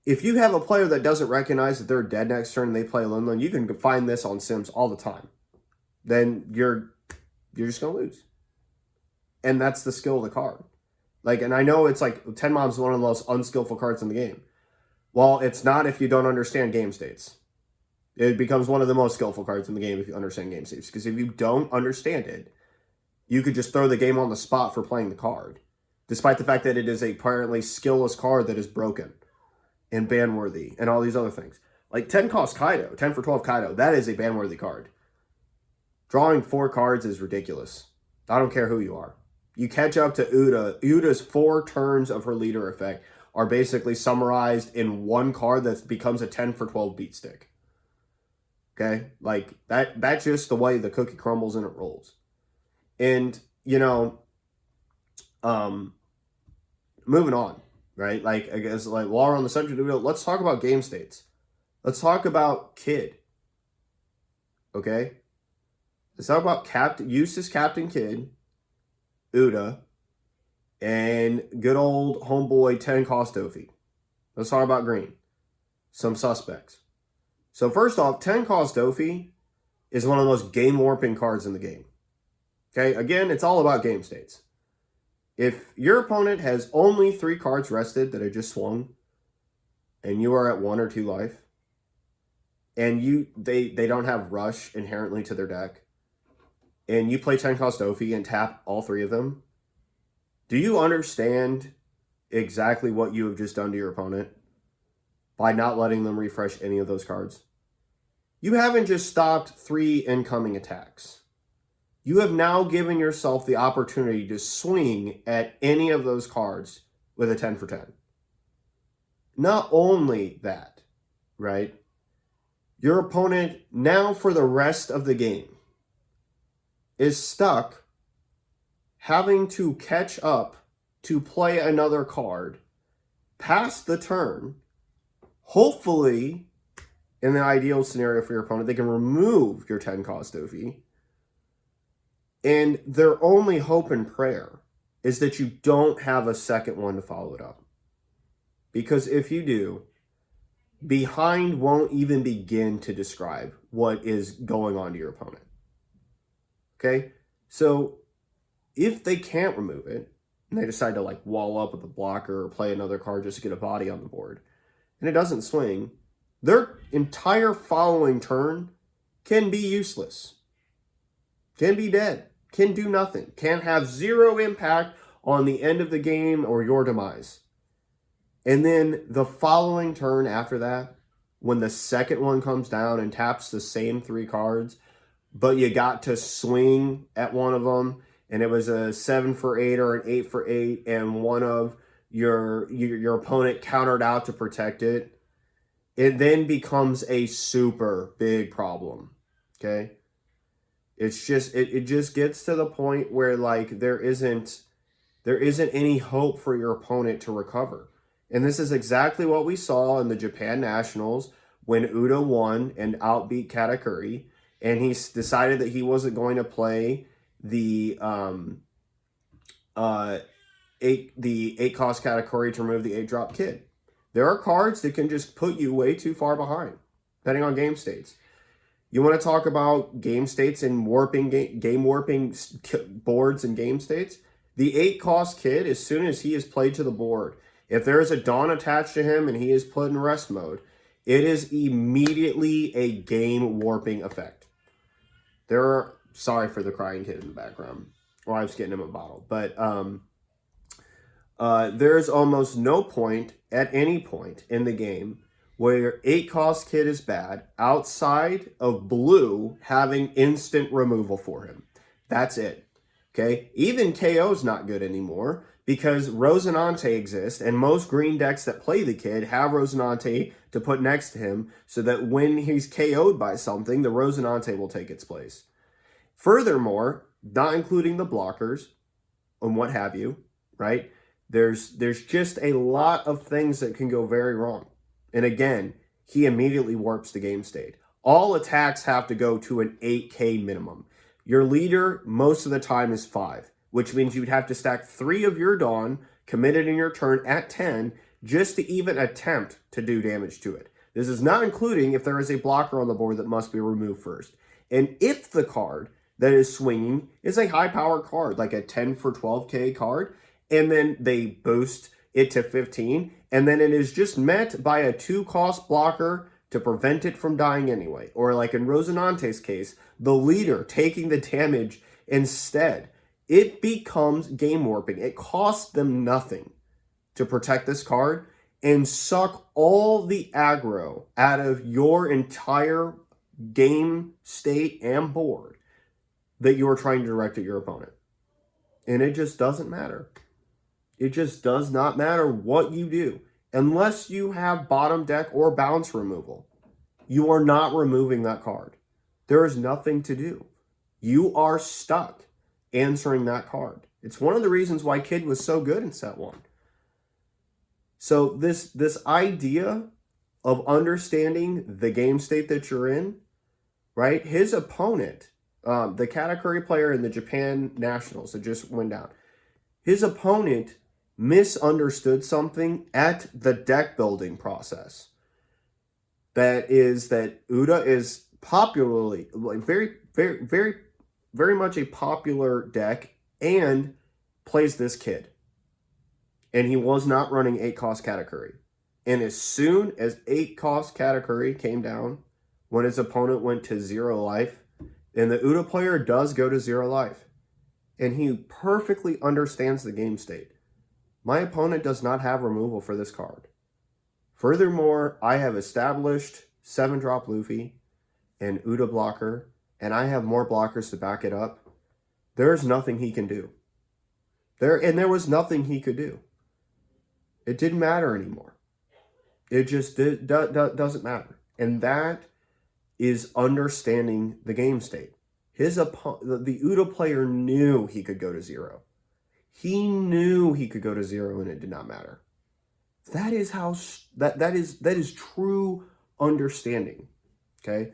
If you have a player that doesn't recognize that they're dead next turn and they play Lin Lin, you can find this on Sims all the time. Then you're just gonna lose. And that's the skill of the card. Like, and I know it's like 10 Mom's one of the most unskillful cards in the game. Well, it's not if you don't understand game states. It becomes one of the most skillful cards in the game if you understand game states. Because if you don't understand it, you could just throw the game on the spot for playing the card. Despite the fact that it is a apparently skillless card that is broken and ban-worthy and all these other things. Like 10 cost Kaido, 10 for 12 Kaido, that is a ban-worthy card. Drawing 4 cards is ridiculous. I don't care who you are. You catch up to Uda. Uda's 4 turns of her leader effect are basically summarized in one card that becomes a 10 for 12 beat stick. Okay? Like, that's just the way the cookie crumbles and it rolls. And, you know, moving on, right? Like, I guess, like, while we're on the subject of the video, let's talk about game states. Let's talk about Kid. Okay? Let's talk about Eustace Captain Kid, Uda, and good old homeboy 10 cost Dofi. Let's talk about green. Some suspects. So first off, 10 cost Dofi is one of the most game warping cards in the game. Okay, again, it's all about game states. If your opponent has only 3 cards rested that are just swung, and you are at 1 or 2 life, and they don't have rush inherently to their deck, and you play 10 cost Dofi and tap all 3 of them, do you understand exactly what you have just done to your opponent by not letting them refresh any of those cards? You haven't just stopped 3 incoming attacks. You have now given yourself the opportunity to swing at any of those cards with a 10 for 10. Not only that, right? Your opponent now for the rest of the game is stuck having to catch up to play another card past the turn. Hopefully, in the ideal scenario for your opponent, they can remove your 10 cost Dofi. And their only hope and prayer is that you don't have a second one to follow it up. Because if you do, behind won't even begin to describe what is going on to your opponent. Okay? So if they can't remove it, and they decide to like wall up with a blocker or play another card just to get a body on the board, and it doesn't swing, their entire following turn can be useless. Can be dead. Can do nothing. Can have 0 impact on the end of the game or your demise. And then the following turn after that, when the second one comes down and taps the same 3 cards, but you got to swing at one of them, and it was a 7 for 8 or an 8 for 8, and one of your opponent countered out to protect it, it then becomes a super big problem. Okay? It's just it just gets to the point where like there isn't any hope for your opponent to recover. And this is exactly what we saw in the Japan Nationals when Uda won and outbeat Katakuri, and he decided that he wasn't going to play the eight cost Katakuri to remove the 8-drop kid. There are cards that can just put you way too far behind, depending on game states. You want to talk about game states and warping game warping boards and game states? The 8-cost kid, as soon as he is played to the board, if there is a Dawn attached to him and he is put in rest mode, it is immediately a game warping effect. Sorry for the crying kid in the background. Well, I was getting him a bottle. But there's almost no point at any point in the game where your 8-cost kid is bad outside of blue having instant removal for him. That's it. Okay? Even KO's not good anymore because Rosinante exists, and most green decks that play the kid have Rosinante to put next to him so that when he's KO'd by something, the Rosinante will take its place. Furthermore, not including the blockers and what have you, right? There's just a lot of things that can go very wrong. And again, he immediately warps the game state. All attacks have to go to an 8K minimum. Your leader, most of the time, is 5, which means you'd have to stack 3 of your Dawn committed in your turn at 10 just to even attempt to do damage to it. This is not including if there is a blocker on the board that must be removed first. And if the card that is swinging is a high-powered card, like a 10 for 12K card, and then they boost it to 15, and then it is just met by a 2-cost blocker to prevent it from dying anyway. Or like in Rosinante's case, the leader taking the damage instead. It becomes game warping. It costs them nothing to protect this card and suck all the aggro out of your entire game state and board that you are trying to direct at your opponent. And it just doesn't matter. It just does not matter what you do. Unless you have bottom deck or bounce removal, you are not removing that card. There is nothing to do. You are stuck answering that card. It's one of the reasons why Kid was so good in set 1. So this idea of understanding the game state that you're in, right? His opponent, the Katakuri player in the Japan Nationals that just went down, his opponent misunderstood something at the deck building process. That is that Uda is popularly, like very much a popular deck and plays this kid. And he was not running 8-cost Katakuri. And as soon as 8-cost Katakuri came down, when his opponent went to 0 life, and the Uda player does go to 0 life, and he perfectly understands the game state. My opponent does not have removal for this card. Furthermore, I have established 7-drop Luffy and Uda blocker, and I have more blockers to back it up. There's nothing he can do. There was nothing he could do. It didn't matter anymore. It just doesn't matter. And that is understanding the game state. The Uda player knew he could go to 0. He knew he could go to 0 and it did not matter. That is how that is true understanding. Okay?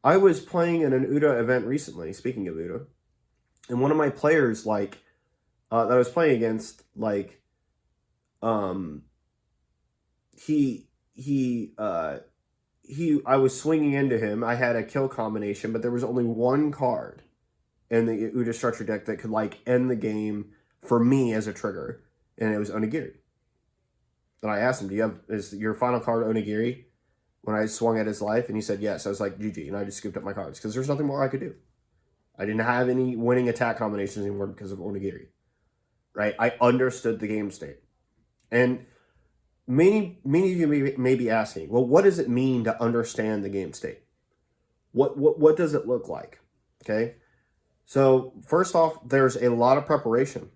I was playing in an Uda event recently, speaking of Uda, and one of my players that I was playing against, I was swinging into him. I had a kill combination, but there was only one card in the Uda structure deck that could end the game for me as a trigger, and it was Onigiri. And I asked him, is your final card Onigiri? When I swung at his life, and he said yes. I was like, GG, and I just scooped up my cards because there's nothing more I could do. I didn't have any winning attack combinations anymore because of Onigiri. Right? I understood the game state. And many of you may be asking, well, what does it mean to understand the game state? What does it look like? Okay? So first off, there's a lot of preparation,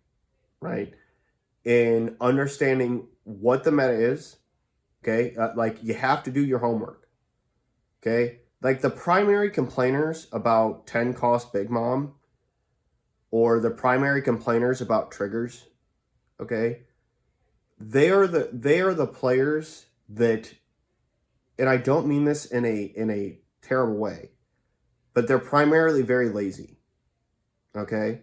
right? In understanding what the meta is, okay? You have to do your homework, okay? like the primary complainers about 10 cost Big Mom, or the primary complainers about triggers, okay, they are the players that, and I don't mean this in a terrible way, but they're primarily very lazy. Okay?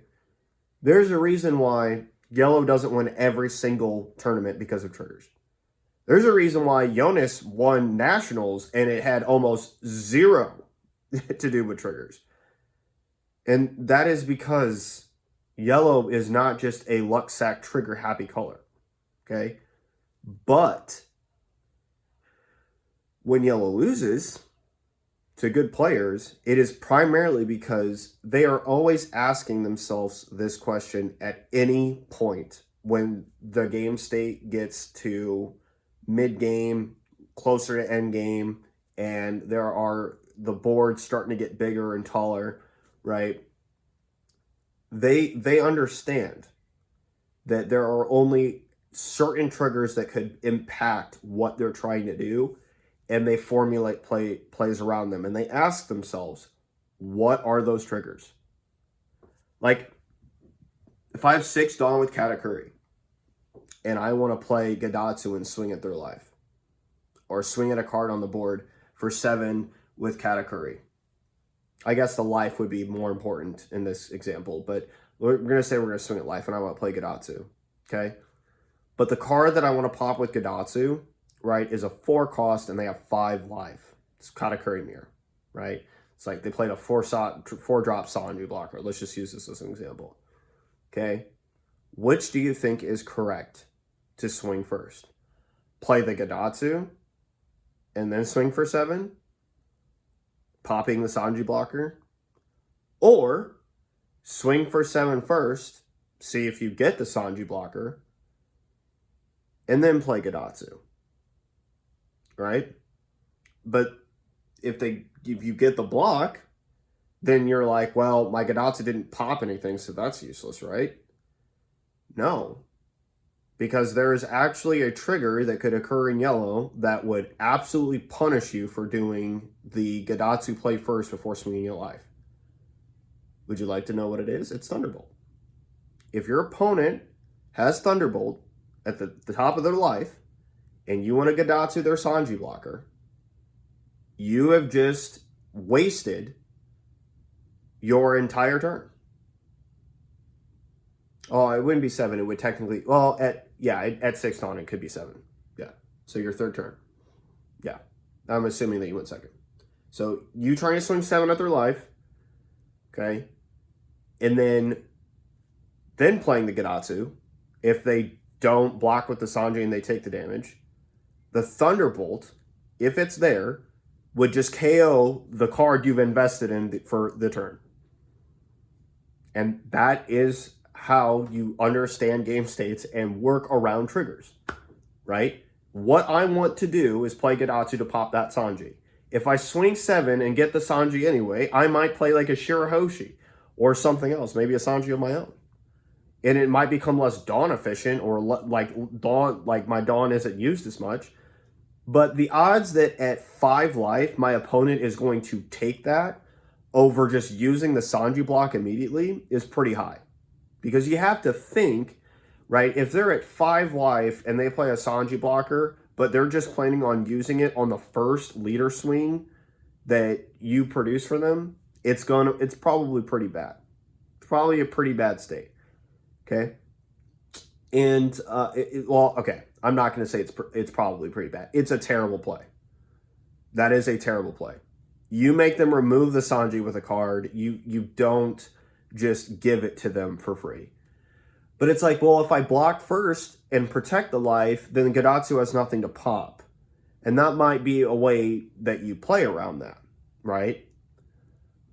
There's a reason why Yellow doesn't win every single tournament because of triggers. There's a reason why Jonas won Nationals and it had almost zero to do with triggers. And that is because Yellow is not just a luck sack trigger happy color. Okay? But when Yellow loses to good players, it is primarily because they are always asking themselves this question at any point when the game state gets to mid-game, closer to end game, and there are the boards starting to get bigger and taller, right? They understand that there are only certain triggers that could impact what they're trying to do, and they formulate plays around them, and they ask themselves, what are those triggers? Like, if I have 6 Dawn with Katakuri, and I want to play Gadatsu and swing at their life, or swing at a card on the board for 7 with Katakuri, I guess the life would be more important in this example, but we're going to say we're going to swing at life, and I want to play Gadatsu, okay? But the card that I want to pop with Gadatsu, right, is a 4 cost, and they have 5 life. It's Katakuri Mirror, right? It's like they played a 4-drop Sanju blocker. Let's just use this as an example, okay? Which do you think is correct to swing first? Play the Gadatsu, and then swing for 7, popping the Sanji blocker, or swing for 7 first, see if you get the Sanji blocker, and then play Gadatsu, right? But if you get the block, then you're like, well, my Gadatsu didn't pop anything, so that's useless, right? No, because there is actually a trigger that could occur in Yellow that would absolutely punish you for doing the Gadatsu play first before swinging your life. Would you like to know what it is? It's Thunderbolt. If your opponent has Thunderbolt at the top of their life, and you want to Gadatsu their Sanji blocker, you have just wasted your entire turn. Oh, it wouldn't be 7. It would technically, well, at 6 Dawn, it could be 7. Yeah. So your third turn. Yeah. I'm assuming that you went second. So you trying to swing 7 at their life, okay? And then playing the Gadatsu. If they don't block with the Sanji and they take the damage, the Thunderbolt, if it's there, would just KO the card you've invested in for the turn. And that is how you understand game states and work around triggers, right? What I want to do is play Gadatsu to pop that Sanji. If I swing 7 and get the Sanji anyway, I might play like a Shirahoshi or something else, maybe a Sanji of my own. And it might become less Dawn efficient, or like my Dawn isn't used as much. But the odds that at 5 life, my opponent is going to take that over just using the Sanji block immediately is pretty high. Because you have to think, right, if they're at 5 life and they play a Sanji blocker, but they're just planning on using it on the first leader swing that you produce for them, it's probably pretty bad. It's probably a pretty bad state. Okay? And, okay, I'm not going to say it's probably pretty bad. It's a terrible play. That is a terrible play. You make them remove the Sanji with a card. You don't just give it to them for free. But it's like, well, if I block first and protect the life, then Gadatsu has nothing to pop. And that might be a way that you play around that, right?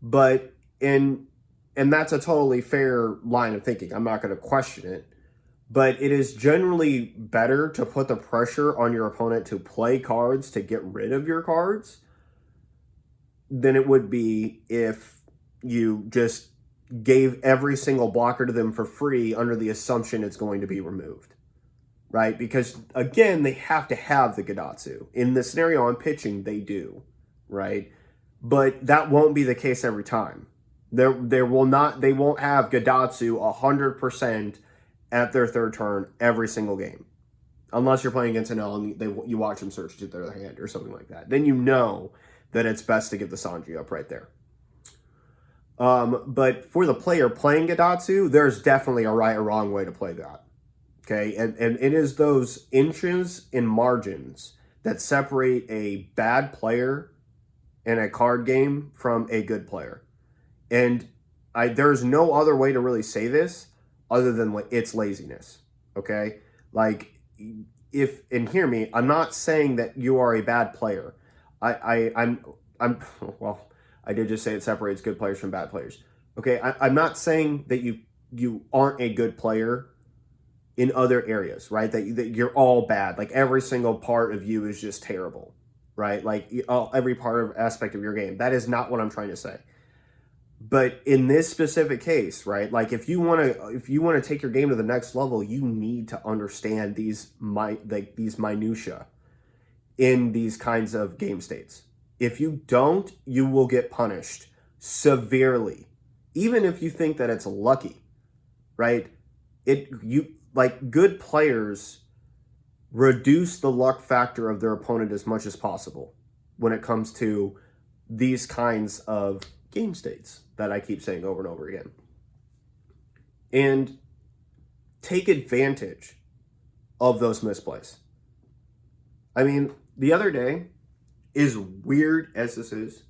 But and that's a totally fair line of thinking. I'm not going to question it. But it is generally better to put the pressure on your opponent to play cards to get rid of your cards than it would be if you just gave every single blocker to them for free under the assumption it's going to be removed, right? Because, again, they have to have the Gadatsu. In the scenario I'm pitching, they do, right? But that won't be the case every time. They won't have Gadatsu 100% at their third turn every single game. Unless you're playing against an L and you watch them search to their hand or something like that. Then you know that it's best to give the Sanji up right there. But for the player playing Gadatsu, there's definitely a right or wrong way to play that. Okay, and it is those inches and margins that separate a bad player in a card game from a good player. And there's no other way to really say this other than it's laziness. Okay, like and hear me, I'm not saying that you are a bad player. I'm well, I did just say it separates good players from bad players. Okay, I'm not saying that you aren't a good player in other areas, right? That you're all bad. Like every single part of you is just terrible, right? Like every part of aspect of your game. That is not what I'm trying to say. But in this specific case, right? Like if you want to take your game to the next level, you need to understand these minutia in these kinds of game states. If you don't, you will get punished severely. Even if you think that it's lucky, right? Good players reduce the luck factor of their opponent as much as possible when it comes to these kinds of game states that I keep saying over and over again. And take advantage of those misplays. I mean, the other day, as weird as this is,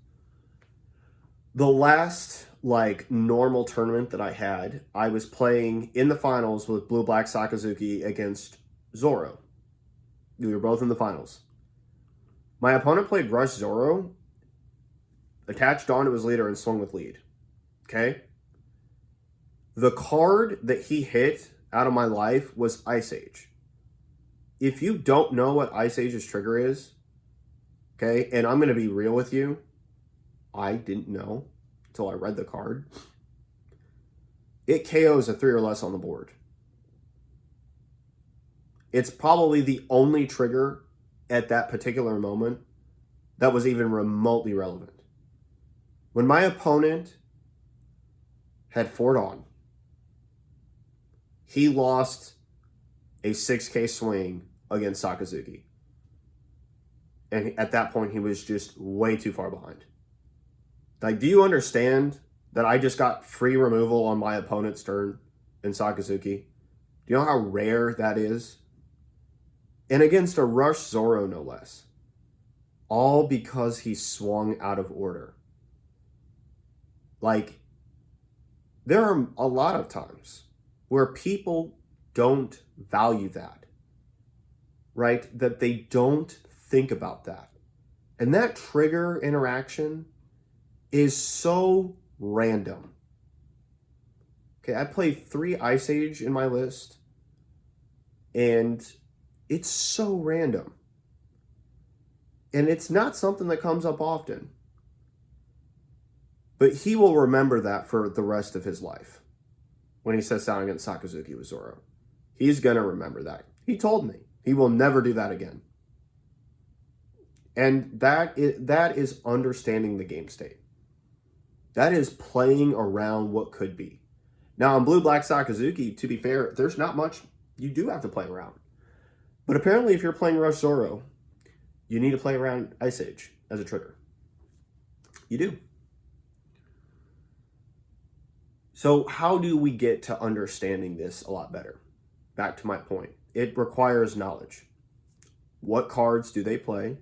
the last normal tournament that I had, I was playing in the finals with Blue Black Sakazuki against Zoro. We were both in the finals. My opponent played Rush Zoro, attached onto his leader, and swung with lead. Okay? The card that he hit out of my life was Ice Age. If you don't know what Ice Age's trigger is, okay, and I'm going to be real with you, I didn't know until I read the card. It KOs a 3 or less on the board. It's probably the only trigger at that particular moment that was even remotely relevant. When my opponent had Ford on, he lost a 6K swing against Sakazuki. And at that point, he was just way too far behind. Do you understand that I just got free removal on my opponent's turn in Sakazuki? Do you know how rare that is? And against a Rush Zoro, no less. All because he swung out of order. There are a lot of times where people don't value that, right? That they don't think about that. And that trigger interaction is so random. Okay, I played 3 Ice Age in my list, and it's so random. And it's not something that comes up often. But he will remember that for the rest of his life when he sits down against Sakazuki with Zoro. He's going to remember that. He told me he will never do that again. And that is understanding the game state. That is playing around what could be. Now, on Blue Black Sakazuki, to be fair, there's not much you do have to play around. But apparently, if you're playing Rush Zoro, you need to play around Ice Age as a trigger. You do. So how do we get to understanding this a lot better? Back to my point. It requires knowledge. What cards do they play?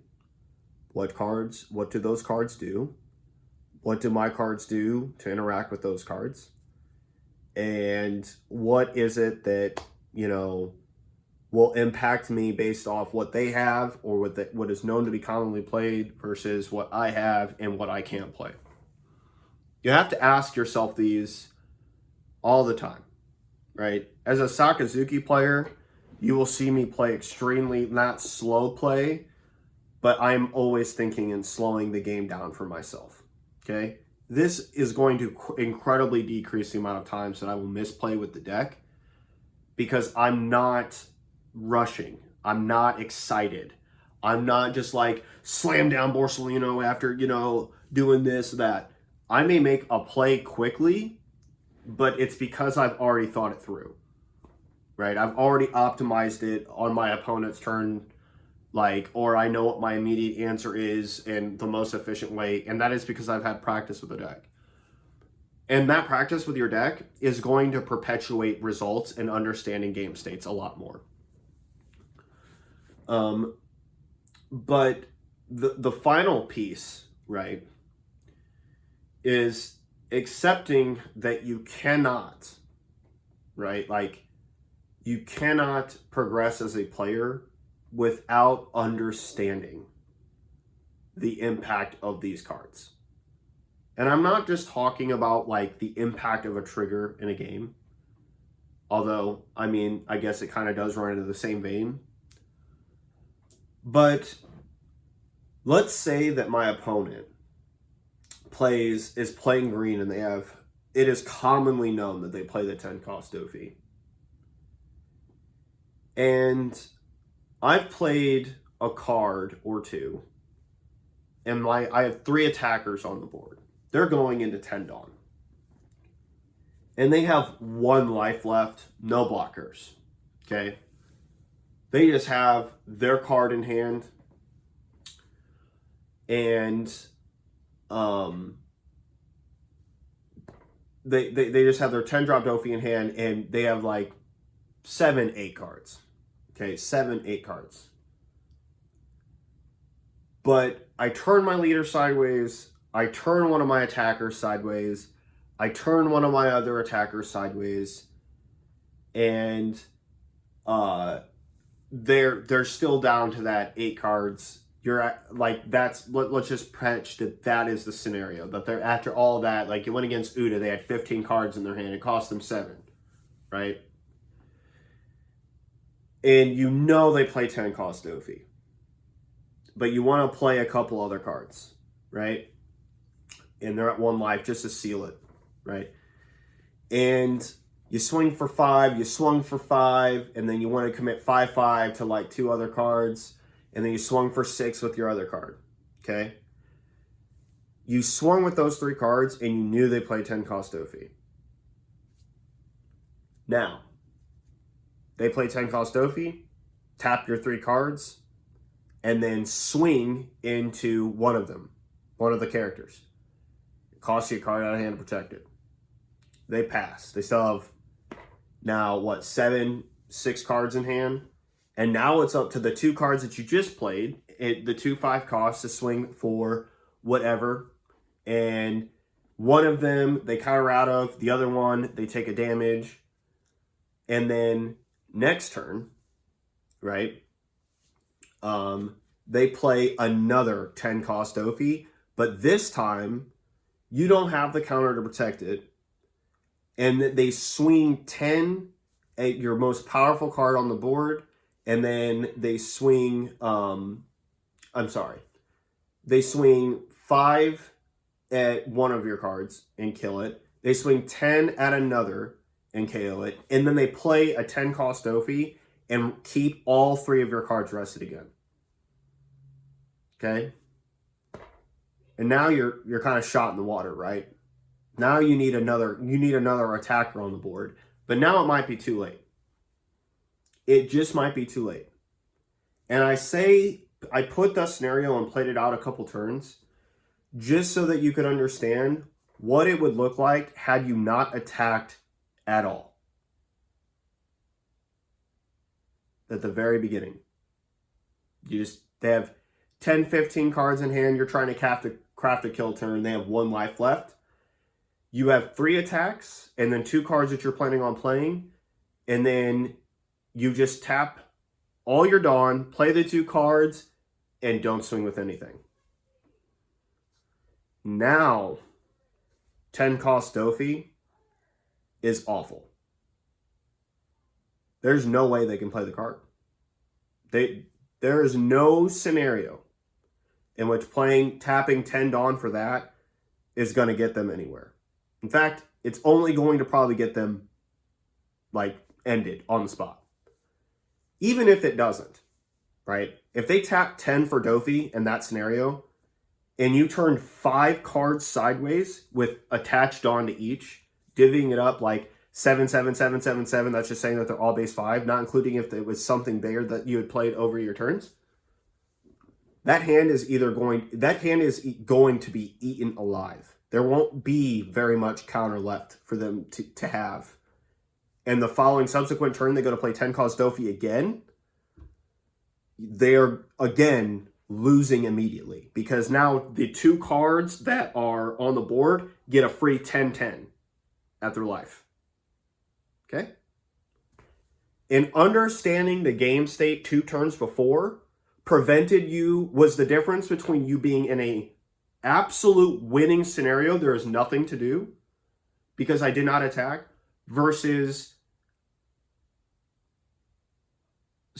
What do those cards do? What do my cards do to interact with those cards? And what is it that, will impact me based off what they have or what is known to be commonly played versus what I have and what I can't play? You have to ask yourself these all the time, right? As a Sakazuki player, you will see me play extremely, not slow play, but I'm always thinking and slowing the game down for myself, okay? This is going to incredibly decrease the amount of times that I will misplay with the deck because I'm not rushing. I'm not excited. I'm not just slam down Borsellino after, doing this, that. I may make a play quickly, but it's because I've already thought it through, right? I've already optimized it on my opponent's turn, or I know what my immediate answer is and the most efficient way, and that is because I've had practice with the deck. And that practice with your deck is going to perpetuate results and understanding game states a lot more. But the final piece, right, is accepting that you cannot, right, you cannot progress as a player without understanding the impact of these cards. And I'm not just talking about the impact of a trigger in a game, although I guess it kind of does run into the same vein. But let's say that my opponent is playing green, and it is commonly known that they play the 10-cost Dofi. And I've played a card or two, and I have 3 attackers on the board. They're going into 10 Dawn. And they have 1 life left, no blockers. Okay? They just have their card in hand. And they just have their 10-drop Dofi in hand, and they have 7, 8 cards. Okay, 7, 8 cards. But I turn my leader sideways. I turn one of my attackers sideways. I turn one of my other attackers sideways. And they're still down to that 8 cards. You're at, let's just patch that is the scenario. That they're, after all that, you went against Uda, they had 15 cards in their hand. It cost them 7, right? And they play 10-cost Dofi. But you want to play a couple other cards, right? And they're at 1 life just to seal it, right? And you swing for 5, you swung for 5, and then you want to commit 5/5 to 2 other cards, and then you swung for 6 with your other card, okay? You swung with those 3 cards, and you knew they played 10-cost Dofi. Now, they play 10-cost Dofi, tap your 3 cards, and then swing into one of them, one of the characters. It costs you a card out of hand to protect it. They pass. They still have now, 6 cards in hand. And now it's up to the 2 cards that you just played, the 2 5 costs to swing for whatever. And one of them they counter out of, the other one they take a damage. And then next turn, right, they play another 10-cost Dofi, but this time you don't have the counter to protect it. And they swing 10 at your most powerful card on the board, and then they swing, they swing 5 at one of your cards and kill it. They swing 10 at another and KO it. And then they play a 10-cost Dofi and keep all 3 of your cards rested again. Okay? And now you're kind of shot in the water, right? Now you need another attacker on the board. But now it might be too late. It just might be too late. And I put that scenario and played it out a couple turns just so that you could understand what it would look like had you not attacked at all. At the very beginning. They have 10, 15 cards in hand. You're trying to craft a kill turn. They have 1 life left. You have 3 attacks and then 2 cards that you're planning on playing. And then you just tap all your Dawn, play the 2 cards, and don't swing with anything. Now, 10-cost Dofi is awful. There's no way they can play the card. There is no scenario in which tapping 10 Dawn for that is going to get them anywhere. In fact, it's only going to probably get them ended on the spot. Even if it doesn't, right? If they tap 10 for Dofi in that scenario, and you turned 5 cards sideways with attached on to each, divvying it up like 7, 7, 7, 7, 7. That's just saying that they're all base 5, not including if it was something bigger that you had played over your turns. That hand is going to be eaten alive. There won't be very much counter left for them to have. And the following subsequent turn, they go to play Ten-Cost Dofi again. They're, again, losing immediately. Because now the 2 cards that are on the board get a free 10-10 at their life. Okay? And understanding the game state 2 turns before was the difference between you being in a absolute winning scenario, there is nothing to do because I did not attack, versus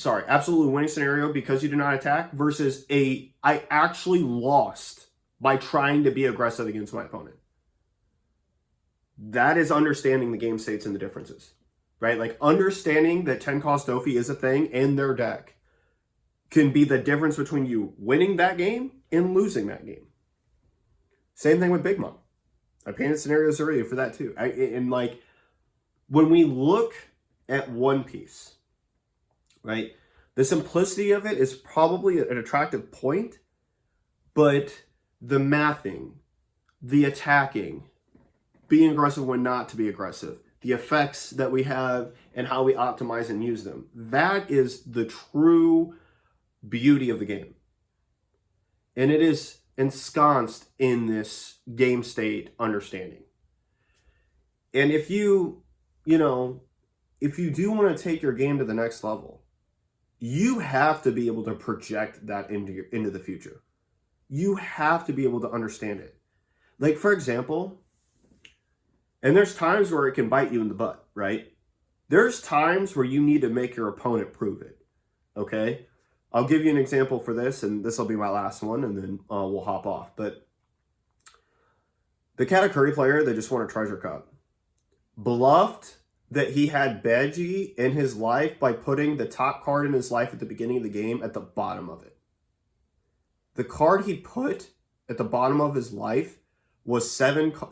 absolute winning scenario because you did not attack, versus I actually lost by trying to be aggressive against my opponent. That is understanding the game states and the differences, right? Like understanding that Ten-Cost Dofi is a thing in their deck can be the difference between you winning that game and losing that game. Same thing with Big Mom. I painted scenarios earlier for that too. And like, when we look at One Piece, right, the simplicity of it is probably an attractive point, but the mathing, the attacking, being aggressive when not to be aggressive, the effects that we have and how we optimize and use them, that is the true beauty of the game. And it is ensconced in this game state understanding. And if you do want to take your game to the next level, you have to be able to project that into the future. You have to be able to understand it. Like, for example, and there's times where it can bite you in the butt, right? There's times where you need to make your opponent prove it, okay? I'll give you an example for this, and this will be my last one, and then we'll hop off. But the Katakuri player that just won a Treasure Cup bluffed that he had Beji in his life by putting the top card in his life at the beginning of the game at the bottom of it. The card he put at the bottom of his life was 7 for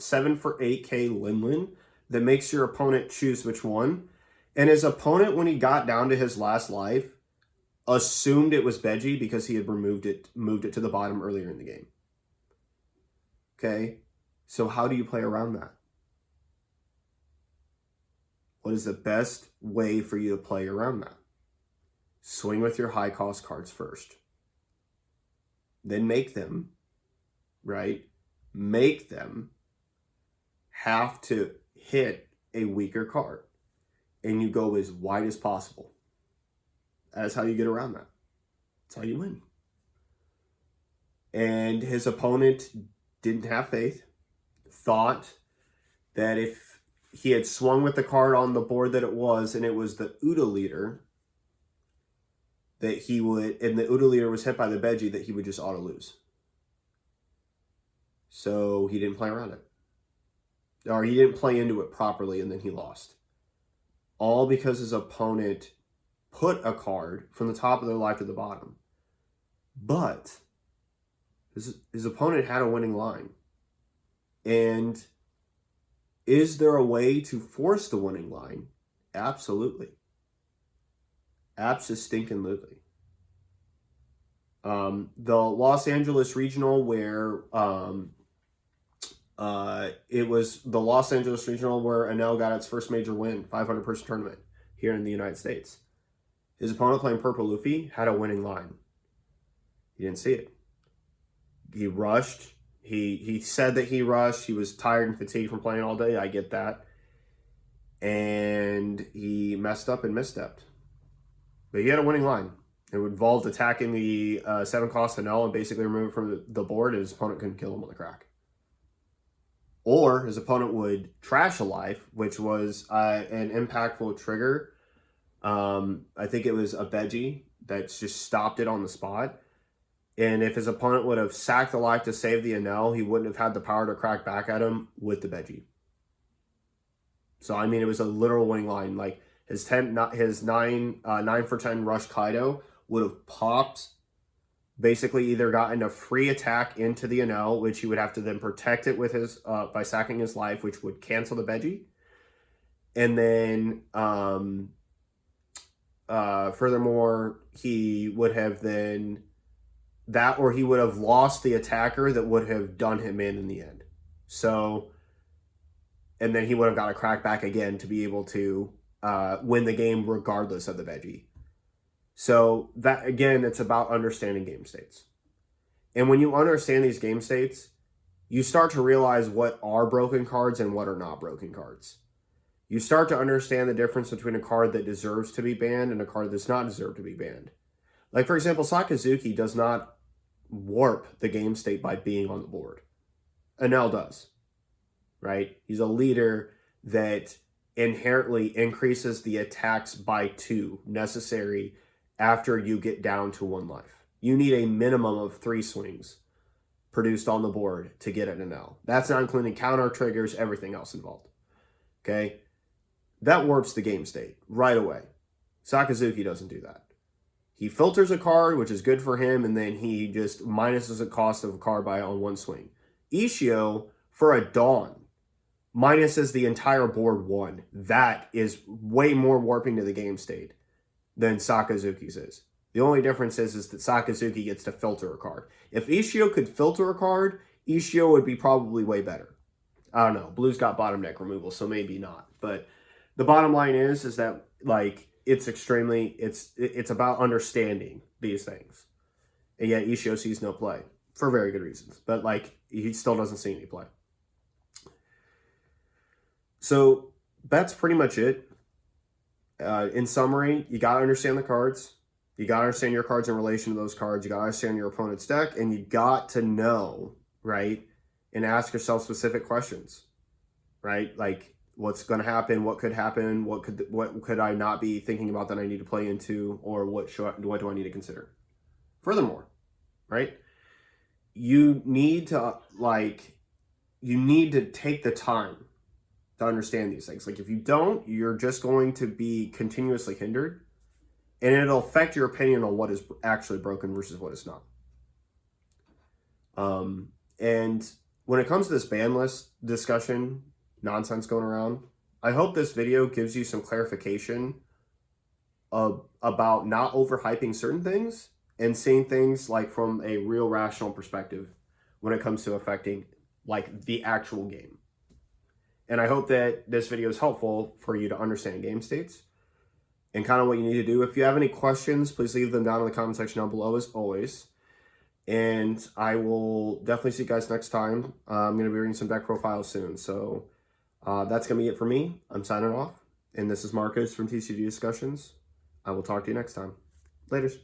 8k Linlin that makes your opponent choose which one. And his opponent, when he got down to his last life, assumed it was Beji because he had moved it to the bottom earlier in the game. Okay? So how do you play around that? What is the best way for you to play around that? Swing with your high cost cards first. Then make them, right? Make them have to hit a weaker card. And you go as wide as possible. That's how you get around that. That's how you win. And his opponent didn't have faith. Thought that if he had swung with the card on the board that it was, and it was the Uda leader, that he would, and the Uda leader was hit by the Beji, that he would just auto lose. So he didn't play around it. Or he didn't play into it properly, and then he lost. All because his opponent put a card from the top of their life to the bottom. But his opponent had a winning line. And is there a way to force the winning line? Absolutely. Abso-stinking-lutely. The Los Angeles Regional, where it was the Los Angeles Regional where Enel got its first major win, 500-person tournament here in the United States. His opponent playing Purple Luffy had a winning line. He didn't see it. He rushed. He said that he rushed. He was tired and fatigued from playing all day. I get that. And he messed up and misstepped. But he had a winning line. It involved attacking the 7-cost Enel and basically remove it from the board, and his opponent couldn't kill him on the crack. Or his opponent would trash a life, which was an impactful trigger. I think it was a Beji that just stopped it on the spot. And if his opponent would have sacked the life to save the Enel, he wouldn't have had the power to crack back at him with the Beji. So, I mean, it was a literal winning line. Like, his 9 for 10 rush Kaido would have popped basically either gotten a free attack into the NL, which he would have to then protect it with his by sacking his life, which would cancel the veggie. And then furthermore, he would have then that, or he would have lost the attacker that would have done him in the end. So, and then he would have got a crack back again to be able to win the game regardless of the veggie. So that, again, it's about understanding game states. And when you understand these game states, you start to realize what are broken cards and what are not broken cards. You start to understand the difference between a card that deserves to be banned and a card that's not deserved to be banned. Like, for example, Sakazuki does not warp the game state by being on the board. Enel does, right? He's a leader that inherently increases the attacks by 2 necessary after you get down to 1 life. You need a minimum of 3 swings produced on the board to get an Enel. That's not including counter triggers, everything else involved. Okay? That warps the game state right away. Sakazuki doesn't do that. He filters a card, which is good for him, and then he just minuses the cost of a card on 1 swing. Ishio, for a Dawn, minuses the entire board 1. That is way more warping to the game state than Sakazuki's is. The only difference is that Sakazuki gets to filter a card. If Ishio could filter a card, Ishio would be probably way better. I don't know. Blue's got bottom deck removal, so maybe not. But the bottom line is that, like, it's about understanding these things. And yet Ishio sees no play for very good reasons. But, like, he still doesn't see any play. So that's pretty much it. In summary, you got to understand the cards. You got to understand your cards in relation to those cards. You got to understand your opponent's deck. And you got to know, right, and ask yourself specific questions, right? Like, what's going to happen? What could happen? What could I not be thinking about that I need to play into? Or what do I need to consider? Furthermore, right, you need to take the time to understand these things. Like, if you don't, you're just going to be continuously hindered, and it'll affect your opinion on what is actually broken versus what is not. And when it comes to this ban list discussion, nonsense going around, I hope this video gives you some clarification about not overhyping certain things and seeing things like from a real rational perspective when it comes to affecting like the actual game. And I hope that this video is helpful for you to understand game states and kind of what you need to do. If you have any questions, please leave them down in the comment section down below as always. And I will definitely see you guys next time. I'm going to be reading some deck profiles soon. So that's going to be it for me. I'm signing off. And this is Marcus from TCG Discussions. I will talk to you next time. Laters.